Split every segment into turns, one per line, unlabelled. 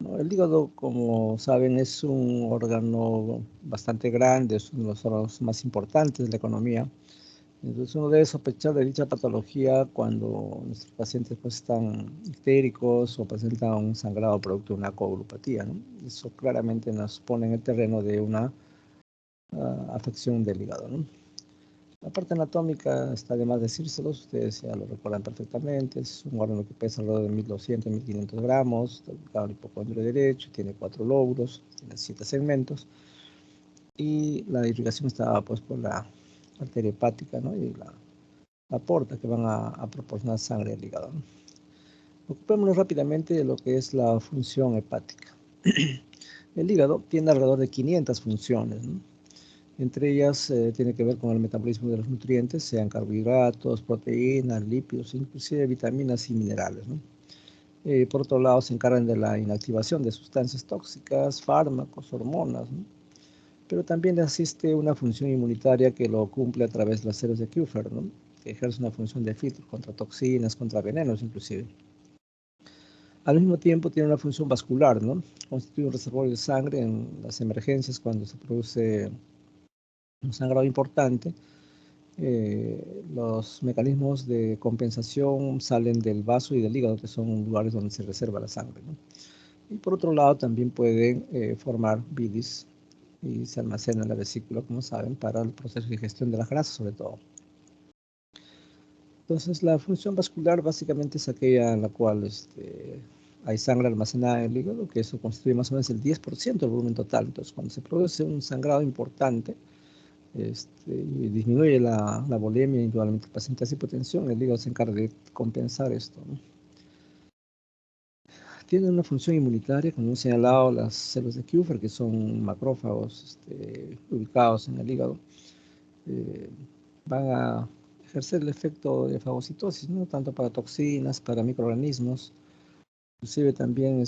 ¿no? El hígado, como saben, es un órgano bastante grande, es uno de los órganos más importantes de la economía. Entonces uno debe sospechar de dicha patología cuando nuestros pacientes pues, están ictéricos o presentan un sangrado producto de una coagulopatía, ¿no? Eso claramente nos pone en el terreno de una afección del hígado, ¿no? La parte anatómica está de más decírselos, ustedes ya lo recuerdan perfectamente, es un órgano que pesa alrededor de 1200, 1500 gramos, está ubicado en el hipocondrio derecho, tiene 4 lóbulos, tiene 7 segmentos, y la irrigación está pues por la arteria hepática, ¿no? Y la porta que van a proporcionar sangre al hígado, ¿no? Ocupémonos rápidamente de lo que es la función hepática. El hígado tiene alrededor de 500 funciones, ¿no? Entre ellas tiene que ver con el metabolismo de los nutrientes, sean carbohidratos, proteínas, lípidos, inclusive vitaminas y minerales, ¿no? Por otro lado, se encargan de la inactivación de sustancias tóxicas, fármacos, hormonas, ¿no? Pero también existe una función inmunitaria que lo cumple a través de las células de Kupffer, ¿no? Que ejerce una función de filtro contra toxinas, contra venenos inclusive. Al mismo tiempo tiene una función vascular, ¿no? Constituye un reservorio de sangre en las emergencias cuando se produce un sangrado importante. Los mecanismos de compensación salen del vaso y del hígado, que son lugares donde se reserva la sangre, ¿no? Y por otro lado también pueden formar bilis y se almacena en la vesícula, como saben, para el proceso de digestión de las grasas sobre todo. Entonces la función vascular básicamente es aquella en la cual hay sangre almacenada en el hígado, que eso constituye más o menos el 10% del volumen total. Entonces cuando se produce un sangrado importante, y disminuye la volemia, indudablemente el paciente hace hipotensión, el hígado se encarga de compensar esto, ¿no? Tiene una función inmunitaria, como he señalado, las células de Kupffer, que son macrófagos ubicados en el hígado, van a ejercer el efecto de fagocitosis, ¿no? Tanto para toxinas, para microorganismos, inclusive también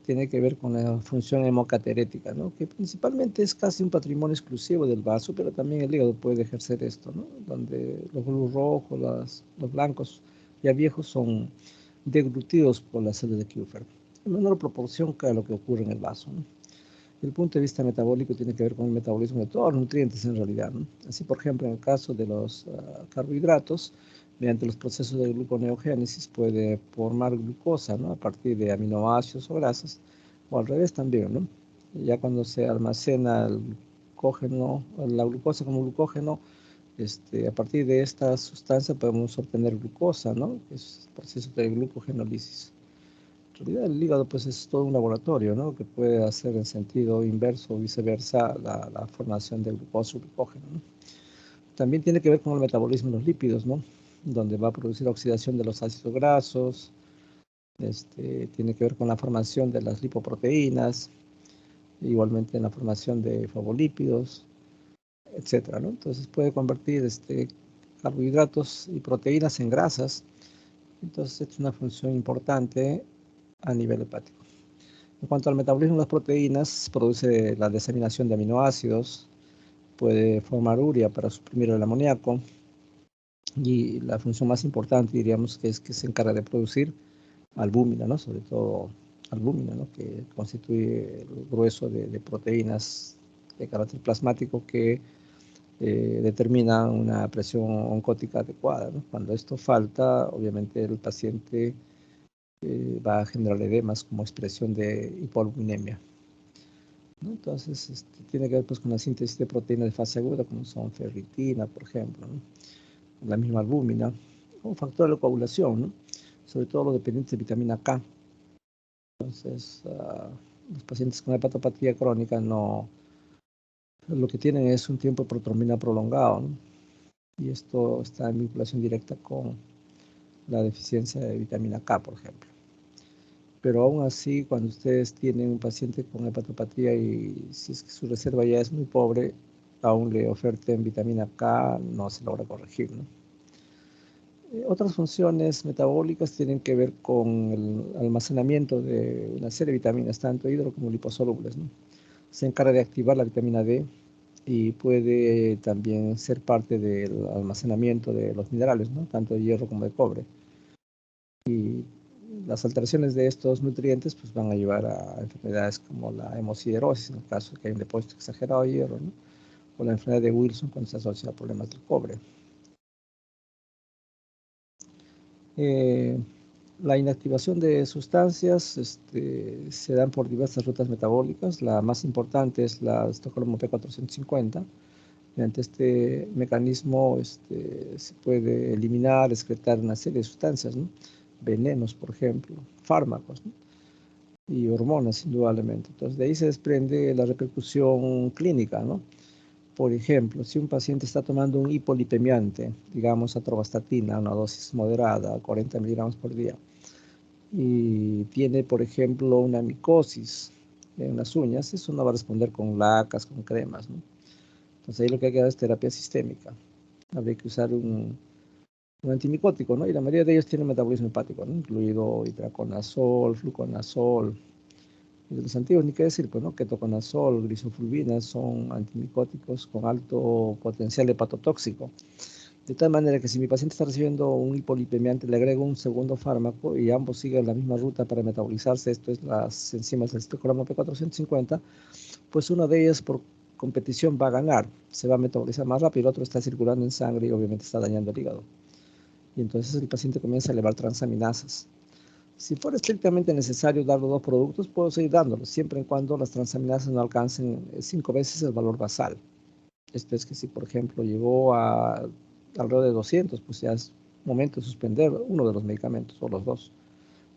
tiene que ver con la función hemocaterética, ¿no? Que principalmente es casi un patrimonio exclusivo del vaso, pero también el hígado puede ejercer esto, ¿no? Donde los glóbulos rojos, los blancos ya viejos son deglutidos por las células de Kupffer, en menor proporción que a lo que ocurre en el vaso, ¿no? Desde el punto de vista metabólico tiene que ver con el metabolismo de todos los nutrientes en realidad, ¿no? Así, por ejemplo, en el caso de los carbohidratos, mediante los procesos de gluconeogénesis puede formar glucosa, ¿no? A partir de aminoácidos o grasas, o al revés también, ¿no? Ya cuando se almacena el glucógeno, la glucosa como glucógeno, a partir de esta sustancia podemos obtener glucosa, ¿no? Que es el proceso de glucogenólisis. En realidad el hígado pues es todo un laboratorio, ¿no? Que puede hacer en sentido inverso o viceversa la formación de glucosa o glucógeno, ¿no? También tiene que ver con el metabolismo de los lípidos, ¿no? Donde va a producir oxidación de los ácidos grasos, tiene que ver con la formación de las lipoproteínas, igualmente en la formación de fosfolípidos, etcétera, ¿no? Entonces puede convertir carbohidratos y proteínas en grasas. Entonces es una función importante a nivel hepático. En cuanto al metabolismo de las proteínas, produce la desaminación de aminoácidos, puede formar urea para suprimir el amoníaco, y la función más importante, diríamos, que es que se encarga de producir albúmina, ¿no? Sobre todo albúmina, ¿no? Que constituye el grueso de proteínas de carácter plasmático que determinan una presión oncótica adecuada, ¿no? Cuando esto falta, obviamente el paciente va a generar edemas como expresión de hipoalbuminemia, ¿no? Entonces, tiene que ver pues, con la síntesis de proteínas de fase aguda, como son ferritina, por ejemplo, ¿no? La misma albúmina, o factor de coagulación, ¿no? Sobre todo los dependientes de vitamina K. Entonces, los pacientes con hepatopatía crónica no, lo que tienen es un tiempo de protrombina prolongado, ¿no? Y esto está en vinculación directa con la deficiencia de vitamina K, por ejemplo. Pero aún así, cuando ustedes tienen un paciente con hepatopatía y si es que su reserva ya es muy pobre, aún le oferten vitamina K, no se logra corregir, ¿no? Otras funciones metabólicas tienen que ver con el almacenamiento de una serie de vitaminas, tanto hidro como liposolubles, ¿no? Se encarga de activar la vitamina D y puede también ser parte del almacenamiento de los minerales, ¿no? Tanto de hierro como de cobre. Y las alteraciones de estos nutrientes pues, van a llevar a enfermedades como la hemosiderosis, en el caso de que hay un depósito exagerado de hierro, ¿no? O la enfermedad de Wilson cuando se asocia a problemas del cobre. La inactivación de sustancias se dan por diversas rutas metabólicas. La más importante es la Estocolmo P450. Mediante este mecanismo se puede eliminar, excretar una serie de sustancias, ¿no? Venenos, por ejemplo, fármacos, ¿no? Y hormonas, indudablemente. Entonces, de ahí se desprende la repercusión clínica, ¿no? Por ejemplo, si un paciente está tomando un hipolipemiante, digamos atorvastatina, una dosis moderada, 40 miligramos por día, y tiene, por ejemplo, una micosis en las uñas, eso no va a responder con lacas, con cremas, ¿no? Entonces ahí lo que hay que dar es terapia sistémica. Habría que usar un antimicótico, ¿no? Y la mayoría de ellos tienen metabolismo hepático, ¿no? Incluido itraconazol, fluconazol. Y de los antiguos, ni qué decir, pues, ¿no? Ketoconazol, grisofulvina son antimicóticos con alto potencial hepatotóxico. De tal manera que si mi paciente está recibiendo un hipolipemiante, le agrego un segundo fármaco y ambos siguen la misma ruta para metabolizarse, esto es las enzimas del citocromo P450, pues una de ellas por competición va a ganar, se va a metabolizar más rápido, el otro está circulando en sangre y obviamente está dañando el hígado. Y entonces el paciente comienza a elevar transaminasas. Si fuera estrictamente necesario dar los dos productos, puedo seguir dándolos, siempre y cuando las transaminasas no alcancen 5 veces el valor basal. Esto es que si, por ejemplo, llegó a alrededor de 200, pues ya es momento de suspender uno de los medicamentos o los dos,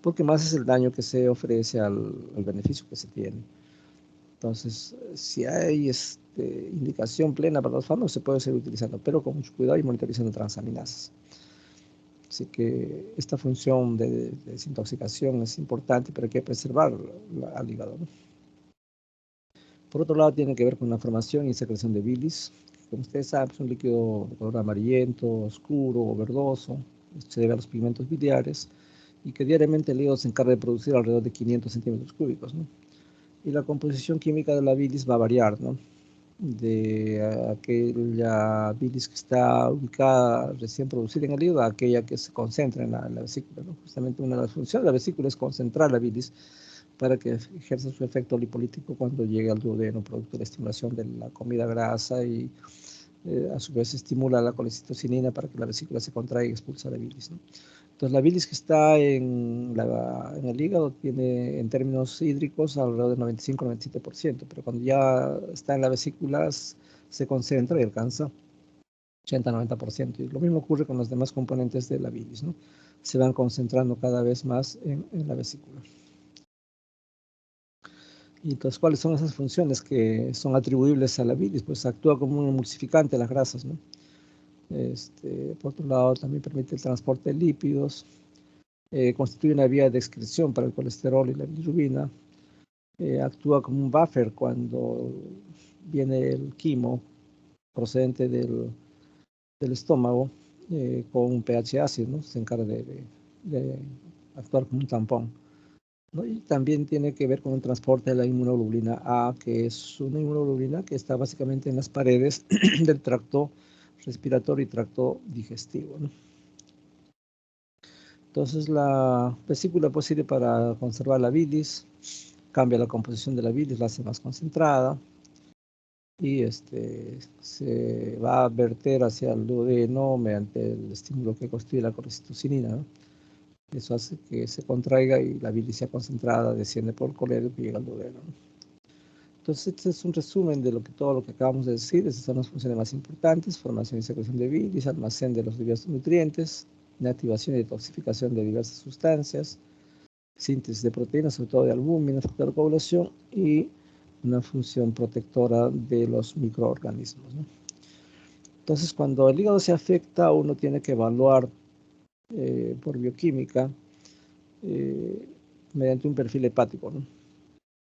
porque más es el daño que se ofrece al beneficio que se tiene. Entonces, si hay indicación plena para los fármacos, se puede seguir utilizando, pero con mucho cuidado y monitorizando transaminasas. Así que esta función de desintoxicación es importante, pero hay que preservar al hígado, ¿no? Por otro lado, tiene que ver con la formación y secreción de bilis. Como ustedes saben, es un líquido de color amarillento, oscuro o verdoso. Se debe a los pigmentos biliares y que diariamente el hígado se encarga de producir alrededor de 500 centímetros cúbicos, ¿no? Y la composición química de la bilis va a variar, ¿no? De aquella bilis que está ubicada recién producida en el hígado a aquella que se concentra en la vesícula, ¿no? Justamente una de las funciones de la vesícula es concentrar la bilis para que ejerza su efecto lipolítico cuando llegue al duodeno, producto de la estimulación de la comida grasa y a su vez estimula la colecistocinina para que la vesícula se contraiga y expulsa la bilis, ¿no? Entonces la bilis que está en el hígado tiene en términos hídricos alrededor del 95-97%, pero cuando ya está en la vesícula se concentra y alcanza 80-90%. Y lo mismo ocurre con los demás componentes de la bilis, ¿no? Se van concentrando cada vez más en la vesícula. Y entonces, ¿cuáles son esas funciones que son atribuibles a la bilis? Pues actúa como un emulsificante de las grasas, ¿no? Por otro lado, también permite el transporte de lípidos, constituye una vía de excreción para el colesterol y la bilirrubina, actúa como un buffer cuando viene el quimo procedente del estómago con un pH ácido, ¿no? Se encarga de actuar como un tampón, ¿no? Y también tiene que ver con el transporte de la inmunoglobulina A, que es una inmunoglobulina que está básicamente en las paredes del tracto respiratorio y tracto digestivo, ¿no? Entonces la vesícula pues sirve para conservar la bilis, cambia la composición de la bilis, la hace más concentrada y se va a verter hacia el duodeno mediante el estímulo que constituye la colecistocinina, ¿no? Eso hace que se contraiga y la bilis sea concentrada, desciende por el coledoc y llega al duodeno, ¿no? Entonces, este es un resumen de todo lo que acabamos de decir. Estas son las funciones más importantes: formación y secreción de bilis, almacén de los diversos nutrientes, inactivación y detoxificación de diversas sustancias, síntesis de proteínas, sobre todo de albúmina, factor de coagulación y una función protectora de los microorganismos, ¿no? Entonces, cuando el hígado se afecta, uno tiene que evaluar por bioquímica eh, mediante un perfil hepático, ¿no?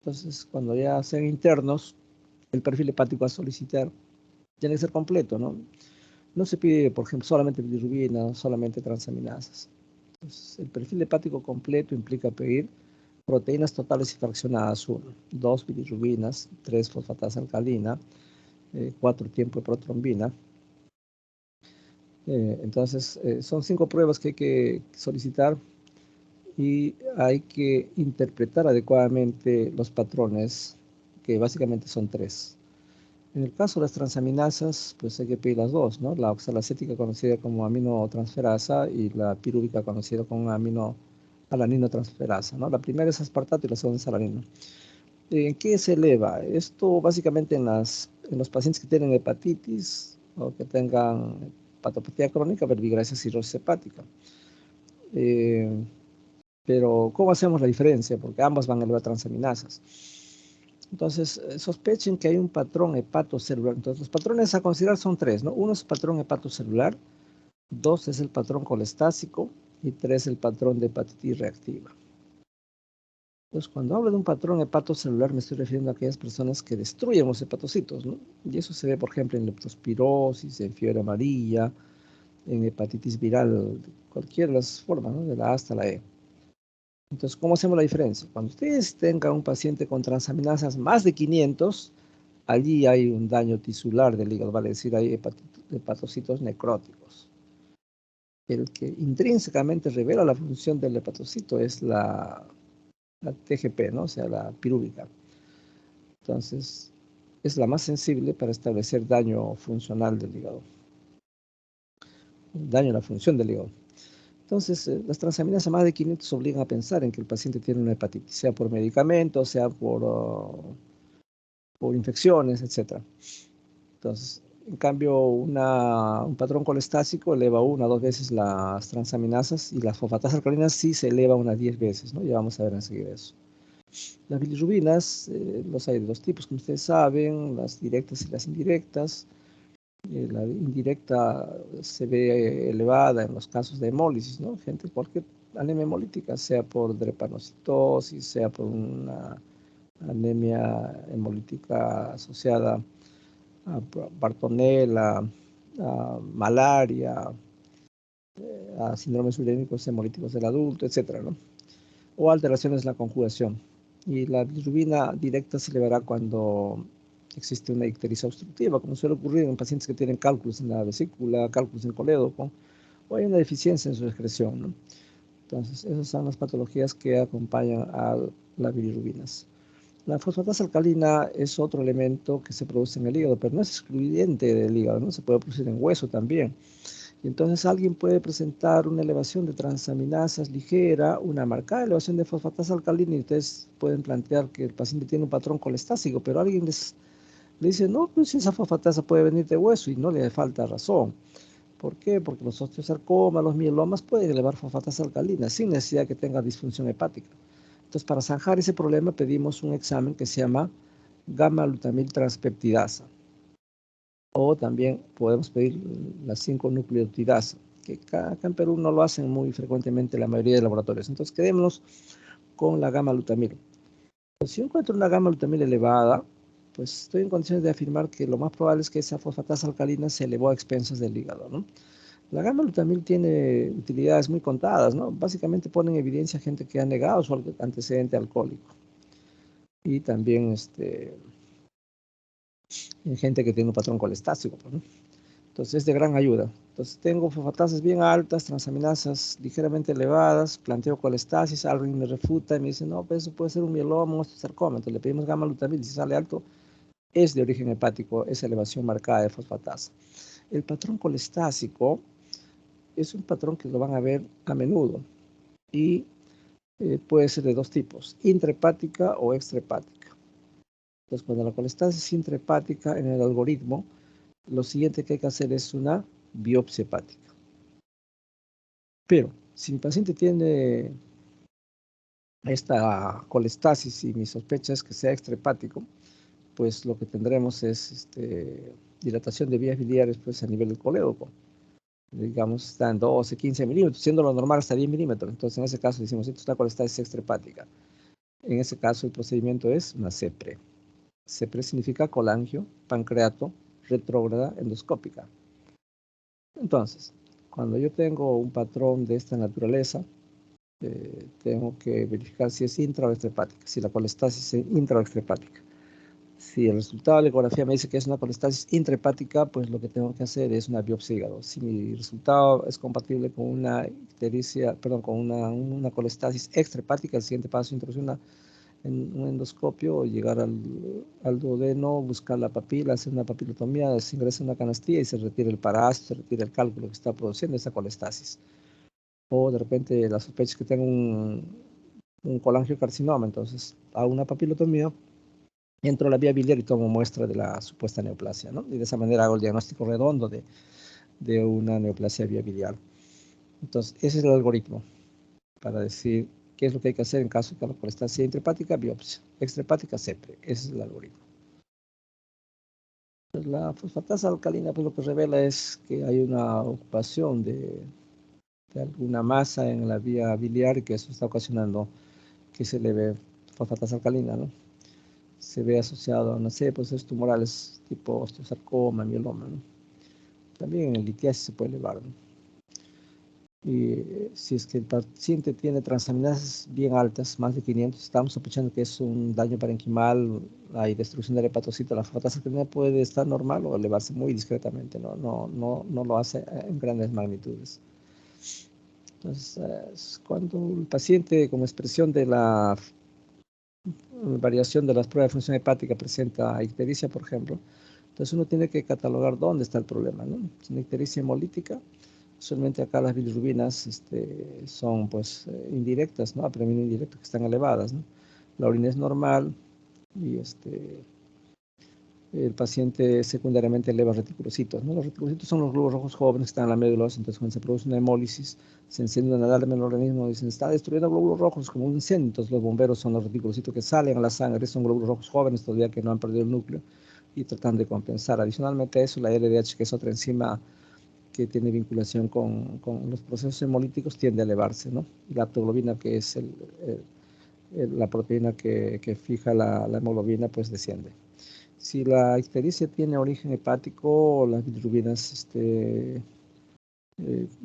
Entonces, cuando ya sean internos, el perfil hepático a solicitar tiene que ser completo, ¿no? No se pide, por ejemplo, solamente bilirrubina, solamente transaminasas. Entonces, el perfil hepático completo implica pedir proteínas totales y fraccionadas: 1, 2 bilirrubinas, 3 fosfatasa alcalina, 4 tiempo de protrombina. Entonces, son 5 pruebas que hay que solicitar y hay que interpretar adecuadamente los patrones, que básicamente son tres. En el caso de las transaminasas, pues hay que pedir las dos, ¿no? La oxalacética conocida como aminotransferasa y la pirúvica conocida como alaninotransferasa, ¿no? La primera es aspartato y la segunda es alanino. ¿En qué se eleva? Esto básicamente en los pacientes que tienen hepatitis o que tengan hepatopatía crónica, verbigracia, cirrosis hepática. Pero, ¿cómo hacemos la diferencia? Porque ambas van a elevar transaminasas. Entonces, sospechen que hay un patrón hepatocelular. Entonces, los patrones a considerar son tres, ¿no? Uno es el patrón hepatocelular, dos es el patrón colestásico y tres el patrón de hepatitis reactiva. Entonces, cuando hablo de un patrón hepatocelular, me estoy refiriendo a aquellas personas que destruyen los hepatocitos, ¿no? Y eso se ve, por ejemplo, en leptospirosis, en fiebre amarilla, en hepatitis viral, cualquiera de las formas, ¿no? De la A hasta la E. Entonces, ¿cómo hacemos la diferencia? Cuando ustedes tengan un paciente con transaminasas más de 500, allí hay un daño tisular del hígado, vale decir, hay hepatocitos necróticos. El que intrínsecamente revela la función del hepatocito es la TGP, ¿no? O sea, la pirúvica. Entonces, es la más sensible para establecer daño funcional del hígado, daño en la función del hígado. Entonces, las transaminasas más de 500 obligan a pensar en que el paciente tiene una hepatitis, sea por medicamentos, sea por infecciones, etc. Entonces, en cambio, un patrón colestásico eleva 1 o 2 veces las transaminasas y las fosfatas alcalinas sí se eleva unas 10 veces, ¿no? Ya vamos a ver enseguida eso. Las bilirrubinas, los hay de dos tipos, como ustedes saben, las directas y las indirectas. La indirecta se ve elevada en los casos de hemólisis, ¿no? Gente, cualquier anemia hemolítica, sea por drepanocitosis, sea por una anemia hemolítica asociada a Bartonella, a malaria, a síndromes urémicos hemolíticos del adulto, etcétera, ¿no? O alteraciones en la conjugación. Y la bilirrubina directa se elevará cuando existe una ictericia obstructiva, como suele ocurrir en pacientes que tienen cálculos en la vesícula, cálculos en el colédoco, o hay una deficiencia en su excreción, ¿no? Entonces, esas son las patologías que acompañan a las bilirrubinas. La fosfatasa alcalina es otro elemento que se produce en el hígado, pero no es excluyente del hígado, ¿no? Se puede producir en hueso también. Y entonces alguien puede presentar una elevación de transaminasas ligera, una marcada elevación de fosfatasa alcalina, y ustedes pueden plantear que el paciente tiene un patrón colestásico, pero alguien le dice, no, pues esa fosfatasa puede venir de hueso y no le falta razón. ¿Por qué? Porque los osteosarcomas, los mielomas pueden elevar fosfatasa alcalina sin necesidad que tenga disfunción hepática. Entonces, para zanjar ese problema pedimos un examen que se llama gamma-glutamil transpeptidasa. O también podemos pedir la 5-nucleotidasa, que acá en Perú no lo hacen muy frecuentemente la mayoría de laboratorios. Entonces, quedémonos con la gamma-glutamil. Si yo encuentro una gamma-glutamil elevada, pues estoy en condiciones de afirmar que lo más probable es que esa fosfatasa alcalina se elevó a expensas del hígado, ¿no? La gamma-glutamil tiene utilidades muy contadas, ¿no? Básicamente pone en evidencia gente que ha negado su antecedente alcohólico. Y también en gente que tiene un patrón colestásico, ¿no? Entonces es de gran ayuda. Entonces tengo fosfatasas bien altas, transaminasas ligeramente elevadas, planteo colestasis, alguien me refuta y me dice, no, pues eso puede ser un mieloma, un osteosarcoma. Entonces le pedimos gamma-glutamil y si sale alto, es de origen hepático, esa elevación marcada de fosfatasa. El patrón colestásico es un patrón que lo van a ver a menudo y puede ser de dos tipos, intrahepática o extrahepática. Entonces cuando la colestasis es intrahepática en el algoritmo, lo siguiente que hay que hacer es una biopsia hepática. Pero si mi paciente tiene esta colestasis y mi sospecha es que sea extrahepático, pues lo que tendremos es dilatación de vías biliares pues, a nivel del colédoco. Digamos, está en 12, 15 milímetros, siendo lo normal hasta 10 milímetros. Entonces, en ese caso, decimos, esto está colestasis extrahepática. En ese caso, el procedimiento es una CEPRE. CEPRE significa colangio, pancreato, retrógrada, endoscópica. Entonces, cuando yo tengo un patrón de esta naturaleza, tengo que verificar si es intra o extrahepática, si la colestasis es intra o extrahepática. Si el resultado de la ecografía me dice que es una colestasis intrahepática, pues lo que tengo que hacer es una biopsia de hígado. Si mi resultado es compatible con una ictericia, perdón, con una colestasis extrahepática, el siguiente paso es introducir un endoscopio o llegar al duodeno, buscar la papila, hacer una papilotomía, se ingresa una canastilla y se retira el parásito, se retira el cálculo que está produciendo esa colestasis. O de repente la sospecha es que tengo un colangiocarcinoma, entonces hago una papilotomía, entro a la vía biliar y tomo muestra de la supuesta neoplasia, ¿no? Y de esa manera hago el diagnóstico redondo de una neoplasia vía biliar. Entonces, ese es el algoritmo para decir qué es lo que hay que hacer en caso de que la colestasis sea intrahepática, biopsia, extrahepática, CEPRE. Ese es el algoritmo. Pues la fosfatasa alcalina, pues lo que revela es que hay una ocupación de alguna masa en la vía biliar y que eso está ocasionando que se eleve fosfatasa alcalina, ¿no? Se ve asociado a, no sé, procesos tumorales tipo osteosarcoma, mieloma, ¿no? También en litiasis se puede elevar, ¿no? Y si es que el paciente tiene transaminasas bien altas, más de 500, estamos sospechando que es un daño parenquimal, hay destrucción del hepatocito, la fosfatasa alcalina puede estar normal o elevarse muy discretamente, ¿no? No lo hace en grandes magnitudes. Entonces, cuando el paciente con expresión de la variación de las pruebas de función hepática presenta ictericia, por ejemplo, entonces uno tiene que catalogar dónde está el problema, ¿no? Es una ictericia hemolítica, usualmente acá las bilirrubinas son pues indirectas, ¿no? Apremio indirecto, que están elevadas, ¿no? La orina es normal y el paciente secundariamente eleva reticulocitos, ¿no? Los reticulocitos son los glóbulos rojos jóvenes que están en la médula ósea, entonces cuando se produce una hemólisis, se enciende una alarma en el organismo, dicen, está destruyendo glóbulos rojos como un incendio, entonces los bomberos son los reticulocitos que salen a la sangre, son glóbulos rojos jóvenes todavía que no han perdido el núcleo y tratan de compensar. Adicionalmente a eso, la LDH, que es otra enzima que tiene vinculación con los procesos hemolíticos, tiende a elevarse, ¿no? Y la aptoglobina, que es la proteína que fija la hemoglobina, pues desciende. Si la ictericia tiene origen hepático, las bilirrubinas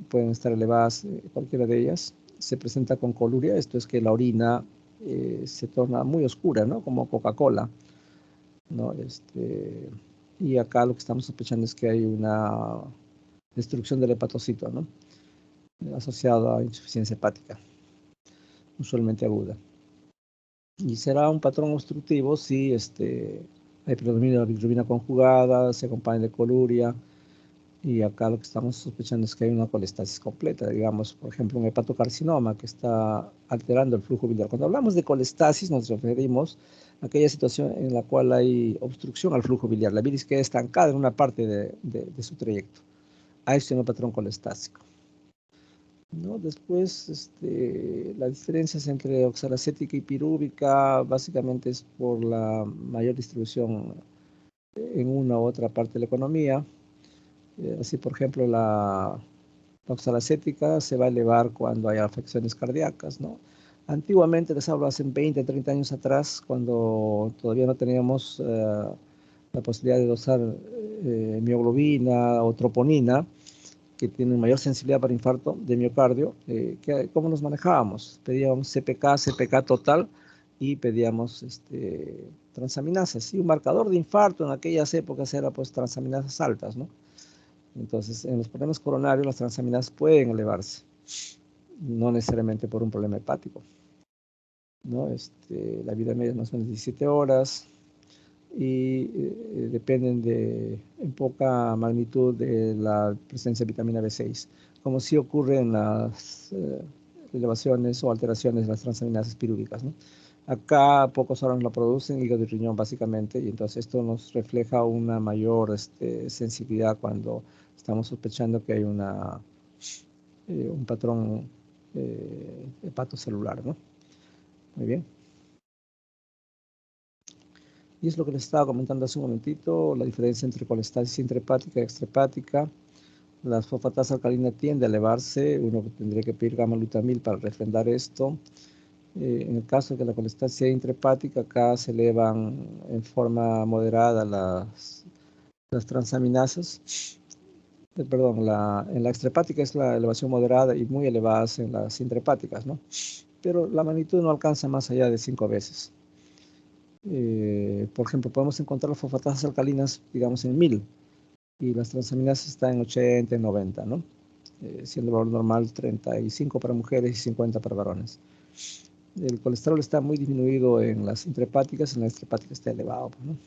pueden estar elevadas, cualquiera de ellas. Se presenta con coluria, esto es que la orina se torna muy oscura, ¿no? Como Coca-Cola, ¿no? Y acá lo que estamos sospechando es que hay una destrucción del hepatocito, ¿no? Asociado a insuficiencia hepática, usualmente aguda. Y será un patrón obstructivo si hay predominio de la bilirrubina conjugada, se acompaña de coluria, y acá lo que estamos sospechando es que hay una colestasis completa, digamos, por ejemplo, un hepatocarcinoma que está alterando el flujo biliar. Cuando hablamos de colestasis nos referimos a aquella situación en la cual hay obstrucción al flujo biliar, la bilis queda estancada en una parte de su trayecto. Ahí se llama patrón colestásico, ¿no? Después, las diferencias entre oxalacética y pirúvica básicamente es por la mayor distribución en una u otra parte de la economía. Así, por ejemplo, la oxalacética se va a elevar cuando hay afecciones cardíacas, ¿no? Antiguamente, les hablo hace 20, 30 años atrás, cuando todavía no teníamos la posibilidad de dosar mioglobina o troponina, que tienen mayor sensibilidad para infarto de miocardio, ¿cómo nos manejábamos? Pedíamos CPK total y pedíamos transaminasas. Y un marcador de infarto en aquellas épocas era pues transaminasas altas, ¿no? Entonces, en los problemas coronarios las transaminasas pueden elevarse, no necesariamente por un problema hepático, ¿no? La vida media es más o menos 17 horas y dependen en poca magnitud de la presencia de vitamina B6, como sí ocurre en las elevaciones o alteraciones de las transaminasas pirúvicas, ¿no? Acá pocos órganos lo producen, hígado y riñón básicamente, y entonces esto nos refleja una mayor sensibilidad cuando estamos sospechando que hay un patrón hepatocelular, ¿no? Muy bien. Y es lo que les estaba comentando hace un momentito, la diferencia entre colestasis intrahepática y extrahepática. La fosfatasa alcalina tiende a elevarse, uno tendría que pedir gamma-glutamil para refrendar esto. En el caso de que la colestasis sea intrahepática, acá se elevan en forma moderada las transaminasas. Perdón, en la extrahepática es la elevación moderada y muy elevadas en las intrahepáticas, ¿no? Pero la magnitud no alcanza más allá de 5 veces. Por ejemplo, podemos encontrar las fosfatasas alcalinas, digamos, en 1000 y las transaminasas están en 80, en 90, ¿no? Siendo el valor normal 35 para mujeres y 50 para varones. El colesterol está muy disminuido en las intrahepáticas, en la extrahepática está elevado, ¿no?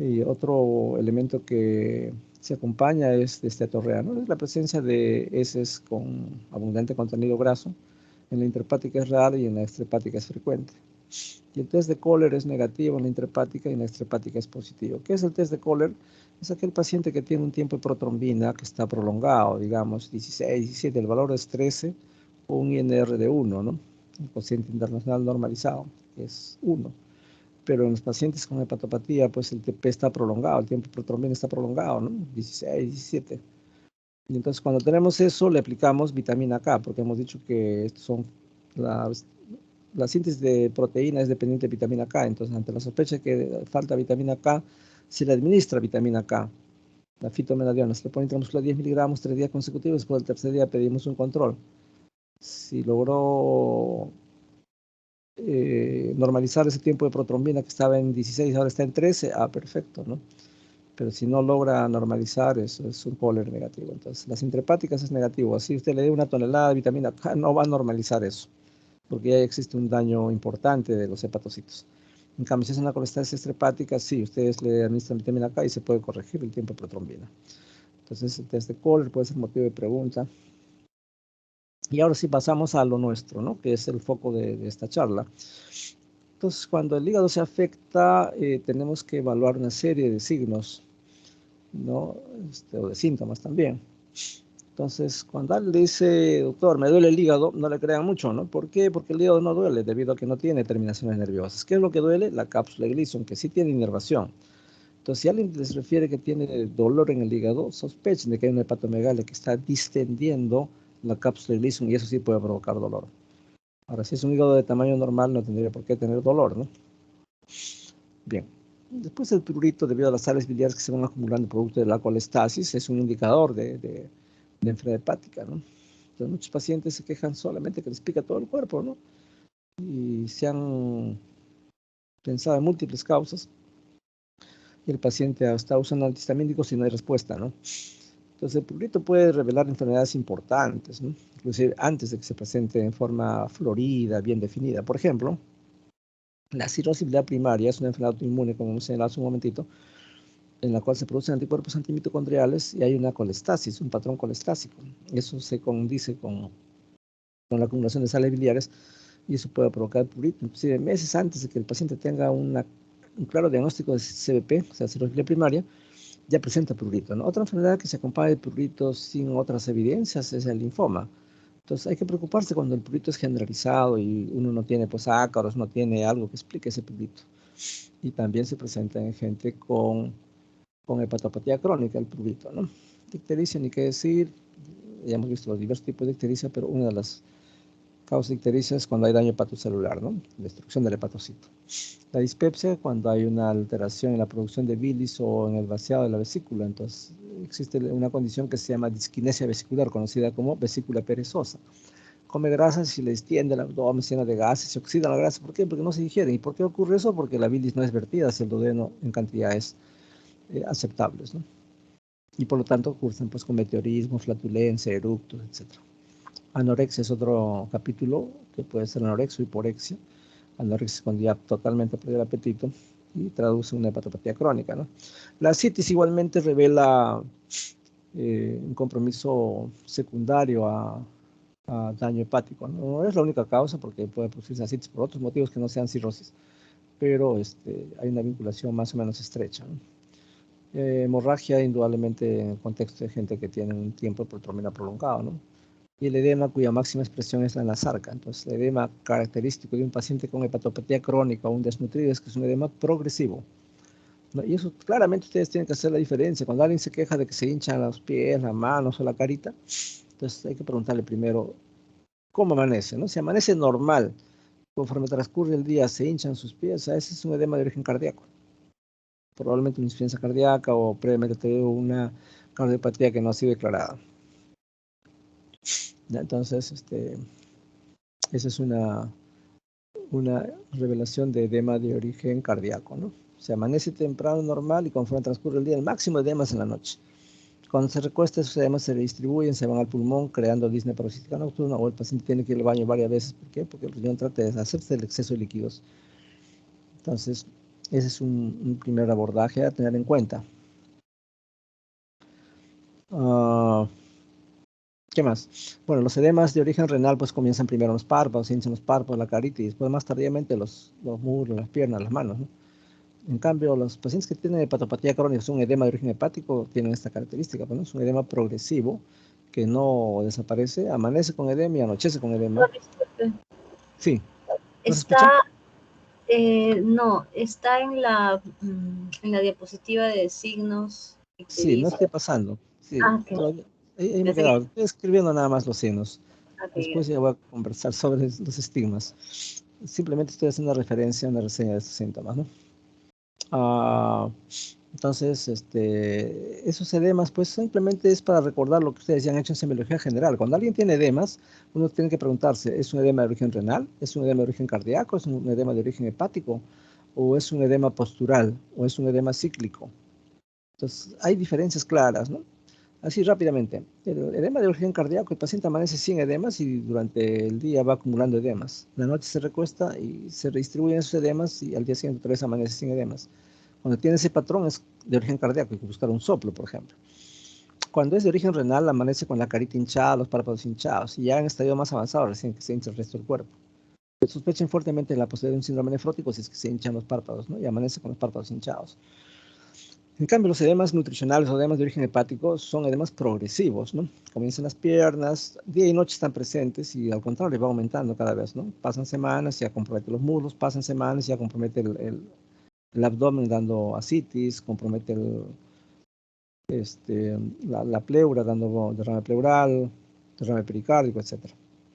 Y otro elemento que se acompaña es de esteatorrea, ¿no? Es la presencia de heces con abundante contenido graso. En la intrahepática es raro y en la extrahepática es frecuente. Y el test de Kohler es negativo en la intrahepática y en la extrahepática es positivo. ¿Qué es el test de Kohler? Es aquel paciente que tiene un tiempo de protrombina que está prolongado, digamos 16, 17, el valor es 13, o un INR de 1, ¿no? El cociente internacional normalizado, que es 1. Pero en los pacientes con hepatopatía, pues el TP está prolongado, el tiempo de protrombina está prolongado, ¿no? 16, 17. Y entonces cuando tenemos eso, le aplicamos vitamina K, porque hemos dicho que estos son la síntesis de proteína es dependiente de vitamina K, entonces ante la sospecha de que falta vitamina K, se le administra vitamina K, la fitomenadiona, se le pone intramuscular 10 miligramos 3 días consecutivos, después del tercer día pedimos un control. Si logró normalizar ese tiempo de protrombina que estaba en 16, ahora está en 13, perfecto, ¿no? Pero si no logra normalizar, eso es un Kohler negativo. Entonces, las intrahepáticas es negativo. Así usted le dé una tonelada de vitamina K, no va a normalizar eso, porque ya existe un daño importante de los hepatocitos. En cambio, si es una colestasis extrahepática, sí, ustedes le administran vitamina K y se puede corregir el tiempo de protrombina. Entonces, el test de Kohler puede ser motivo de pregunta. Y ahora sí pasamos a lo nuestro, ¿no? Que es el foco de esta charla. Entonces, cuando el hígado se afecta, tenemos que evaluar una serie de signos, ¿no? O de síntomas también. Entonces, cuando alguien le dice, doctor, me duele el hígado, no le crean mucho, ¿no? ¿Por qué? Porque el hígado no duele, debido a que no tiene terminaciones nerviosas. ¿Qué es lo que duele? La cápsula de Gleason, que sí tiene inervación. Entonces, si alguien les refiere que tiene dolor en el hígado, sospechen de que hay una hepatomegalia que está distendiendo la cápsula de Gleason y eso sí puede provocar dolor. Ahora, si es un hígado de tamaño normal, no tendría por qué tener dolor, ¿no? Bien. Después el prurito, debido a las sales biliares que se van acumulando producto de la colestasis, es un indicador de enfermedad hepática, ¿no? Entonces, muchos pacientes se quejan solamente que les pica todo el cuerpo, ¿no? Y se han pensado en múltiples causas y el paciente está usando antihistamínicos y no hay respuesta, ¿no? Entonces, el prurito puede revelar enfermedades importantes, ¿no? Inclusive antes de que se presente en forma florida, bien definida. Por ejemplo, la cirrosis biliar primaria es una enfermedad autoinmune, como hemos señalado hace un momentito, en la cual se producen anticuerpos antimitocondriales y hay una colestasis, un patrón colestásico. Eso se condice con la acumulación de sales biliares y eso puede provocar prurito. Inclusive meses antes de que el paciente tenga un claro diagnóstico de CBP, o sea, cirrosis biliar primaria, ya presenta prurito, ¿no? Otra enfermedad que se acompaña de prurito sin otras evidencias es el linfoma. Entonces hay que preocuparse cuando el prurito es generalizado y uno no tiene pues ácaros, no tiene algo que explique ese prurito. Y también se presenta en gente con hepatopatía crónica, el prurito, ¿no? Ictericia, ni qué decir, ya hemos visto los diversos tipos de ictericia, pero una de las causas de ictericia es cuando hay daño hepatocelular, ¿no? Destrucción del hepatocito. La dispepsia, cuando hay una alteración en la producción de bilis o en el vaciado de la vesícula, entonces existe una condición que se llama disquinesia vesicular, conocida como vesícula perezosa. Come grasas y le extiende el abdomen lleno de gases, se oxida la grasa. ¿Por qué? Porque no se digiere. ¿Y por qué ocurre eso? Porque la bilis no es vertida hacia el duodeno en cantidades aceptables, ¿no? Y por lo tanto cursan pues con meteorismo, flatulencia, eructos, etc. Anorexia es otro capítulo que puede ser anorexia o hiporexia. Anorexia es cuando ya totalmente perdió el apetito y traduce una hepatopatía crónica, ¿no? La ascitis igualmente revela un compromiso secundario a daño hepático, ¿no? No es la única causa porque puede producirse ascitis por otros motivos que no sean cirrosis, pero hay una vinculación más o menos estrecha, ¿no? Hemorragia, indudablemente, en el contexto de gente que tiene un tiempo de protrombina prolongado, ¿no? Y el edema cuya máxima expresión es en la sarca. Entonces, el edema característico de un paciente con hepatopatía crónica o un desnutrido es que es un edema progresivo, ¿no? Y eso claramente ustedes tienen que hacer la diferencia. Cuando alguien se queja de que se hinchan los pies, las manos o la carita, entonces hay que preguntarle primero cómo amanece, ¿no? Si amanece normal, conforme transcurre el día se hinchan sus pies, ese es un edema de origen cardíaco. Probablemente una insuficiencia cardíaca o previamente una cardiopatía que no ha sido declarada. ¿Ya? Entonces, esa es una una revelación de edema de origen cardíaco, ¿no? Se amanece temprano normal y conforme transcurre el día, el máximo de edemas en la noche. Cuando se recuesta, esos edemas se redistribuyen, se van al pulmón, creando disnea paroxística nocturna, o el paciente tiene que ir al baño varias veces. ¿Por qué? Porque el riñón trata de deshacerse del exceso de líquidos. Entonces, ese es un primer abordaje a tener en cuenta. ¿Qué más? Bueno, los edemas de origen renal pues comienzan primero en los párpados, se hinchan los párpados, la carita y después más tardíamente los muslos, las piernas, las manos, ¿no? En cambio, los pacientes que tienen hepatopatía crónica, es un edema de origen hepático, tienen esta característica, ¿no? Es un edema progresivo que no desaparece, amanece con edema y anochece con edema. Sí, ¿no se escucha?
No, está en la diapositiva de signos que
Sí, no
dice.
estoy pasando. Sí,
Ok.
ahí me he
Pensé que.
quedado. Estoy escribiendo nada más los signos.
Ok,
Después ya voy a conversar sobre los estigmas. Simplemente estoy haciendo una referencia, una reseña de estos síntomas, ¿no? Entonces, esos edemas, pues simplemente es para recordar lo que ustedes ya han hecho en semiología general. Cuando alguien tiene edemas, uno tiene que preguntarse, ¿es un edema de origen renal? ¿Es un edema de origen cardíaco? ¿Es un edema de origen hepático? ¿O es un edema postural? ¿O es un edema cíclico? Entonces, hay diferencias claras, ¿no? Así rápidamente, el edema de origen cardíaco, el paciente amanece sin edemas y durante el día va acumulando edemas. La noche se recuesta y se redistribuyen esos edemas y al día siguiente otra vez amanece sin edemas. Cuando tiene ese patrón es de origen cardíaco, hay que buscar un soplo, por ejemplo. Cuando es de origen renal, amanece con la carita hinchada, los párpados hinchados, y ya en estadio más avanzado, recién que se hincha el resto del cuerpo. Sospechen fuertemente la posibilidad de un síndrome nefrótico si es que se hinchan los párpados, ¿no? Y amanece con los párpados hinchados. En cambio, los edemas nutricionales o edemas de origen hepático son edemas progresivos, ¿no? Comienzan las piernas, día y noche están presentes y al contrario va aumentando cada vez, ¿no? Pasan semanas y ya compromete los muslos, pasan semanas y ya compromete el abdomen dando ascitis, compromete la pleura dando derrame pleural, derrame pericárdico, etc.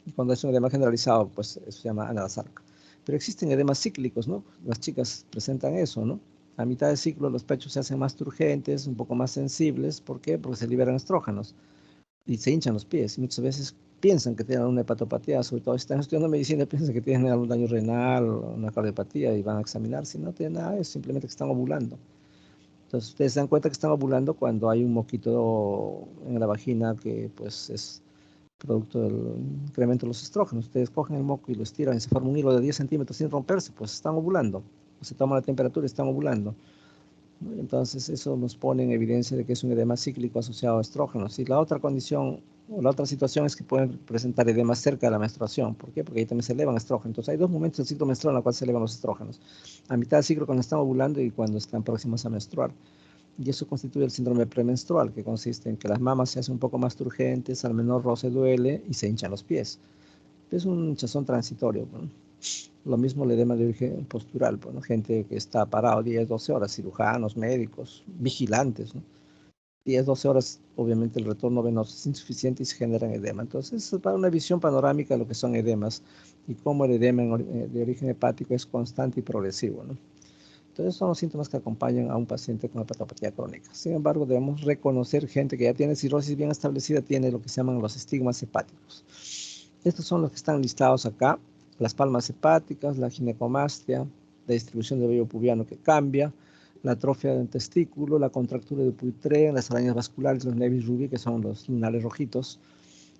Y cuando es un edema generalizado, pues eso se llama anadasarca. Pero existen edemas cíclicos, ¿no? Las chicas presentan eso, ¿no? A mitad de ciclo los pechos se hacen más turgentes, un poco más sensibles. ¿Por qué? Porque se liberan estrógenos y se hinchan los pies. Y muchas veces piensan que tienen una hepatopatía, sobre todo si están estudiando medicina, piensan que tienen algún daño renal o una cardiopatía y van a examinar. Si no tienen nada, es simplemente que están ovulando. Entonces ustedes se dan cuenta que están ovulando cuando hay un moquito en la vagina que pues es producto del incremento de los estrógenos. Ustedes cogen el moco y lo estiran y se forma un hilo de 10 centímetros sin romperse, pues están ovulando. O se toma la temperatura y están ovulando. Entonces eso nos pone en evidencia de que es un edema cíclico asociado a estrógenos. Y la otra condición o la otra situación es que pueden presentar edema cerca de la menstruación. ¿Por qué? Porque ahí también se elevan estrógenos. Entonces hay dos momentos del ciclo menstrual en los cuales se elevan los estrógenos. A mitad del ciclo cuando están ovulando y cuando están próximos a menstruar. Y eso constituye el síndrome premenstrual, que consiste en que las mamas se hacen un poco más turgentes, al menor roce duele y se hinchan los pies. Es un hinchazón transitorio, ¿no? Lo mismo el edema de origen postural, ¿no? Gente que está parado 10, 12 horas, cirujanos, médicos, vigilantes, ¿no? 10, 12 horas, obviamente el retorno venoso es insuficiente y se generan edema. Entonces, es para una visión panorámica de lo que son edemas y cómo el edema de origen hepático es constante y progresivo, ¿no? Entonces son los síntomas que acompañan a un paciente con hepatopatía crónica. Sin embargo, debemos reconocer gente que ya tiene cirrosis bien establecida, tiene lo que se llaman los estigmas hepáticos. Estos son los que están listados acá: las palmas hepáticas, la ginecomastia, la distribución del vello pubiano que cambia, la atrofia del testículo, la contractura de Dupuytren, las arañas vasculares, los nevis rubí, que son los lunares rojitos,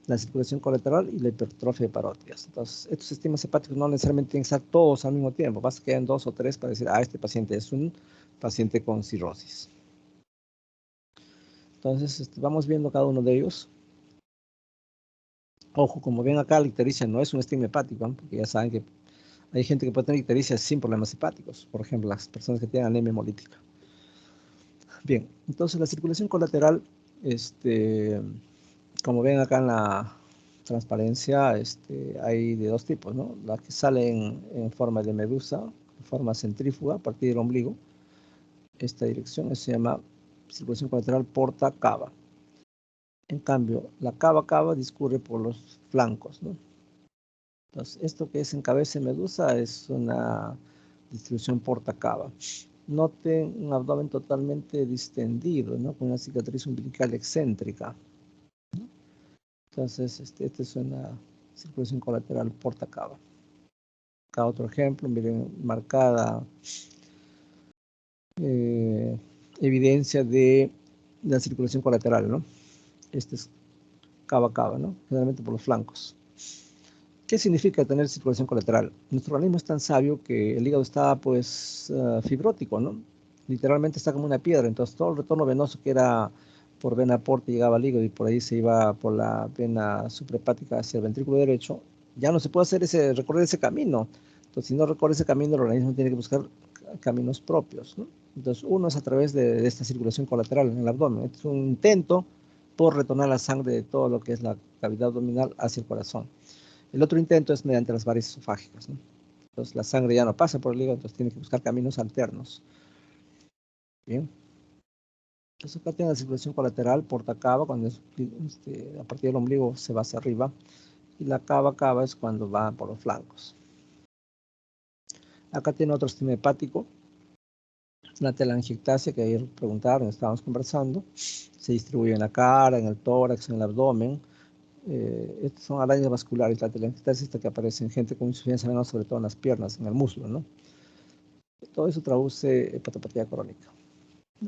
la circulación colateral y la hipertrofia de parótidas. Entonces, estos estigmas hepáticos no necesariamente tienen que estar todos al mismo tiempo, basta que hayan 2 o 3 para decir, este paciente es un paciente con cirrosis. Entonces, vamos viendo cada uno de ellos. Ojo, como ven acá, la ictericia no es un estigma hepático, ¿no? Porque ya saben que hay gente que puede tener ictericia sin problemas hepáticos, por ejemplo, las personas que tienen anemia hemolítica. Bien, entonces la circulación colateral, como ven acá en la transparencia, hay de dos tipos, ¿no? Las que salen en forma de medusa, en forma centrífuga a partir del ombligo. Esta dirección se llama circulación colateral porta cava. En cambio, la cava discurre por los flancos, ¿no? Entonces, esto que es en cabeza de medusa es una distribución porta cava. Noten un abdomen totalmente distendido, ¿no? Con una cicatriz umbilical excéntrica. Entonces, esta es una circulación colateral porta cava. Acá otro ejemplo, miren, marcada evidencia de la circulación colateral, ¿no? Este es cava a cava, ¿no? Generalmente por los flancos. ¿Qué significa tener circulación colateral? Nuestro organismo es tan sabio que el hígado está, pues, fibrótico, ¿no? Literalmente está como una piedra, entonces todo el retorno venoso que era por vena porta llegaba al hígado y por ahí se iba por la vena suprahepática hacia el ventrículo derecho, ya no se puede hacer recorrer ese camino. Entonces, si no recorre ese camino, el organismo tiene que buscar caminos propios, ¿no? Entonces, uno es a través de esta circulación colateral en el abdomen. Este es un intento por retornar la sangre de todo lo que es la cavidad abdominal hacia el corazón. El otro intento es mediante las varices esofágicas, ¿no? Entonces, la sangre ya no pasa por el hígado, entonces tiene que buscar caminos alternos. Bien. Entonces, acá tiene la circulación colateral, porta cava, cuando a partir del ombligo se va hacia arriba, y la cava cava es cuando va por los flancos. Acá tiene otro sistema hepático, una telangiectasia que ayer preguntaron, estábamos conversando, se distribuye en la cara, en el tórax, en el abdomen. Estas son arañas vasculares, la telangiectasia esta que aparece en gente con insuficiencia venosa, sobre todo en las piernas, en el muslo, ¿no? Todo eso traduce hepatopatía crónica.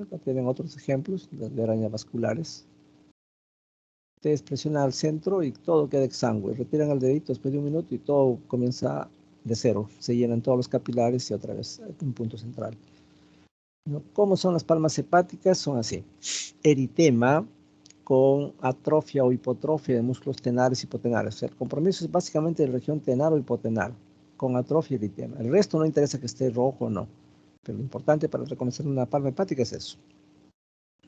Acá tienen otros ejemplos de arañas vasculares. Ustedes presionan al centro y todo queda exangüe. Retiran el dedito después de un minuto y todo comienza de cero. Se llenan todos los capilares y otra vez un punto central. ¿Cómo son las palmas hepáticas? Son así. Eritema con atrofia o hipotrofia de músculos tenares y hipotenares. O sea, el compromiso es básicamente de región tenar o hipotenar, con atrofia y eritema. El resto no interesa que esté rojo o no. Pero lo importante para reconocer una palma hepática es eso.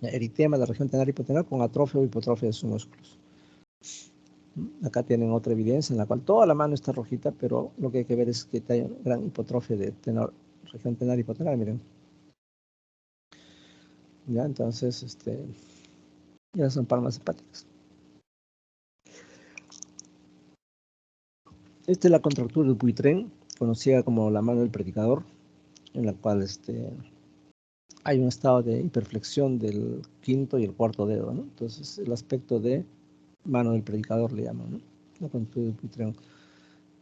Eritema de la región tenar y hipotenar con atrofia o hipotrofia de sus músculos. Acá tienen otra evidencia en la cual toda la mano está rojita, pero lo que hay que ver es que hay gran hipotrofia de región tenar y hipotenar, miren. Ya, entonces, ya son palmas hepáticas. Esta es la contractura del buitrén, conocida como la mano del predicador, en la cual hay un estado de hiperflexión del quinto y el cuarto dedo, ¿no? Entonces, el aspecto de mano del predicador le llaman, ¿no? La contractura del buitrén.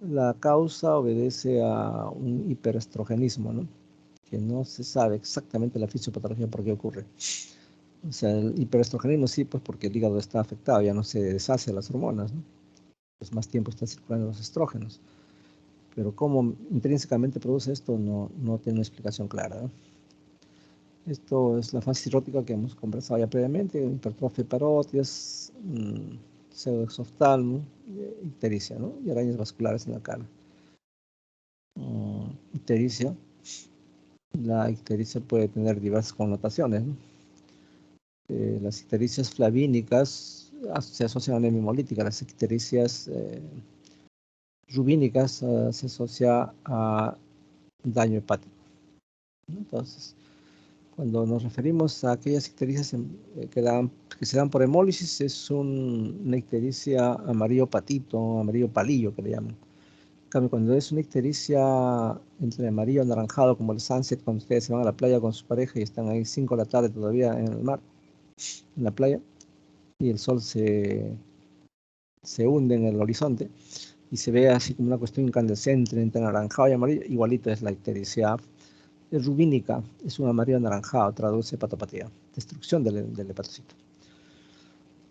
La causa obedece a un hiperestrogenismo, ¿no? Que no se sabe exactamente la fisiopatología por qué ocurre. O sea, el hiperestrogenismo sí, pues porque el hígado está afectado, ya no se deshace las hormonas, ¿no? Pues más tiempo están circulando los estrógenos. Pero cómo intrínsecamente produce esto no tiene una explicación clara, ¿no? Esto es la fase cirrótica que hemos conversado ya previamente, hipertrofia parótidas, pseudoexoftalmo, ictericia, ¿no? Y arañas vasculares en la cara. Ictericia. La ictericia puede tener diversas connotaciones, ¿no? Las ictericias flavínicas se asocian a anemia hemolítica, las ictericias rubínicas se asocia a daño hepático. Entonces, cuando nos referimos a aquellas ictericias que se dan por hemólisis, es una ictericia amarillo patito, amarillo palillo que le llaman. En cambio, cuando es una ictericia entre amarillo y anaranjado, como el sunset, cuando ustedes se van a la playa con su pareja y están ahí 5 de la tarde todavía en el mar, en la playa, y el sol se hunde en el horizonte, y se ve así como una cuestión incandescente entre anaranjado y amarillo, igualito es la ictericia rubínica, es un amarillo anaranjado, traduce hepatopatía, destrucción del hepatocito.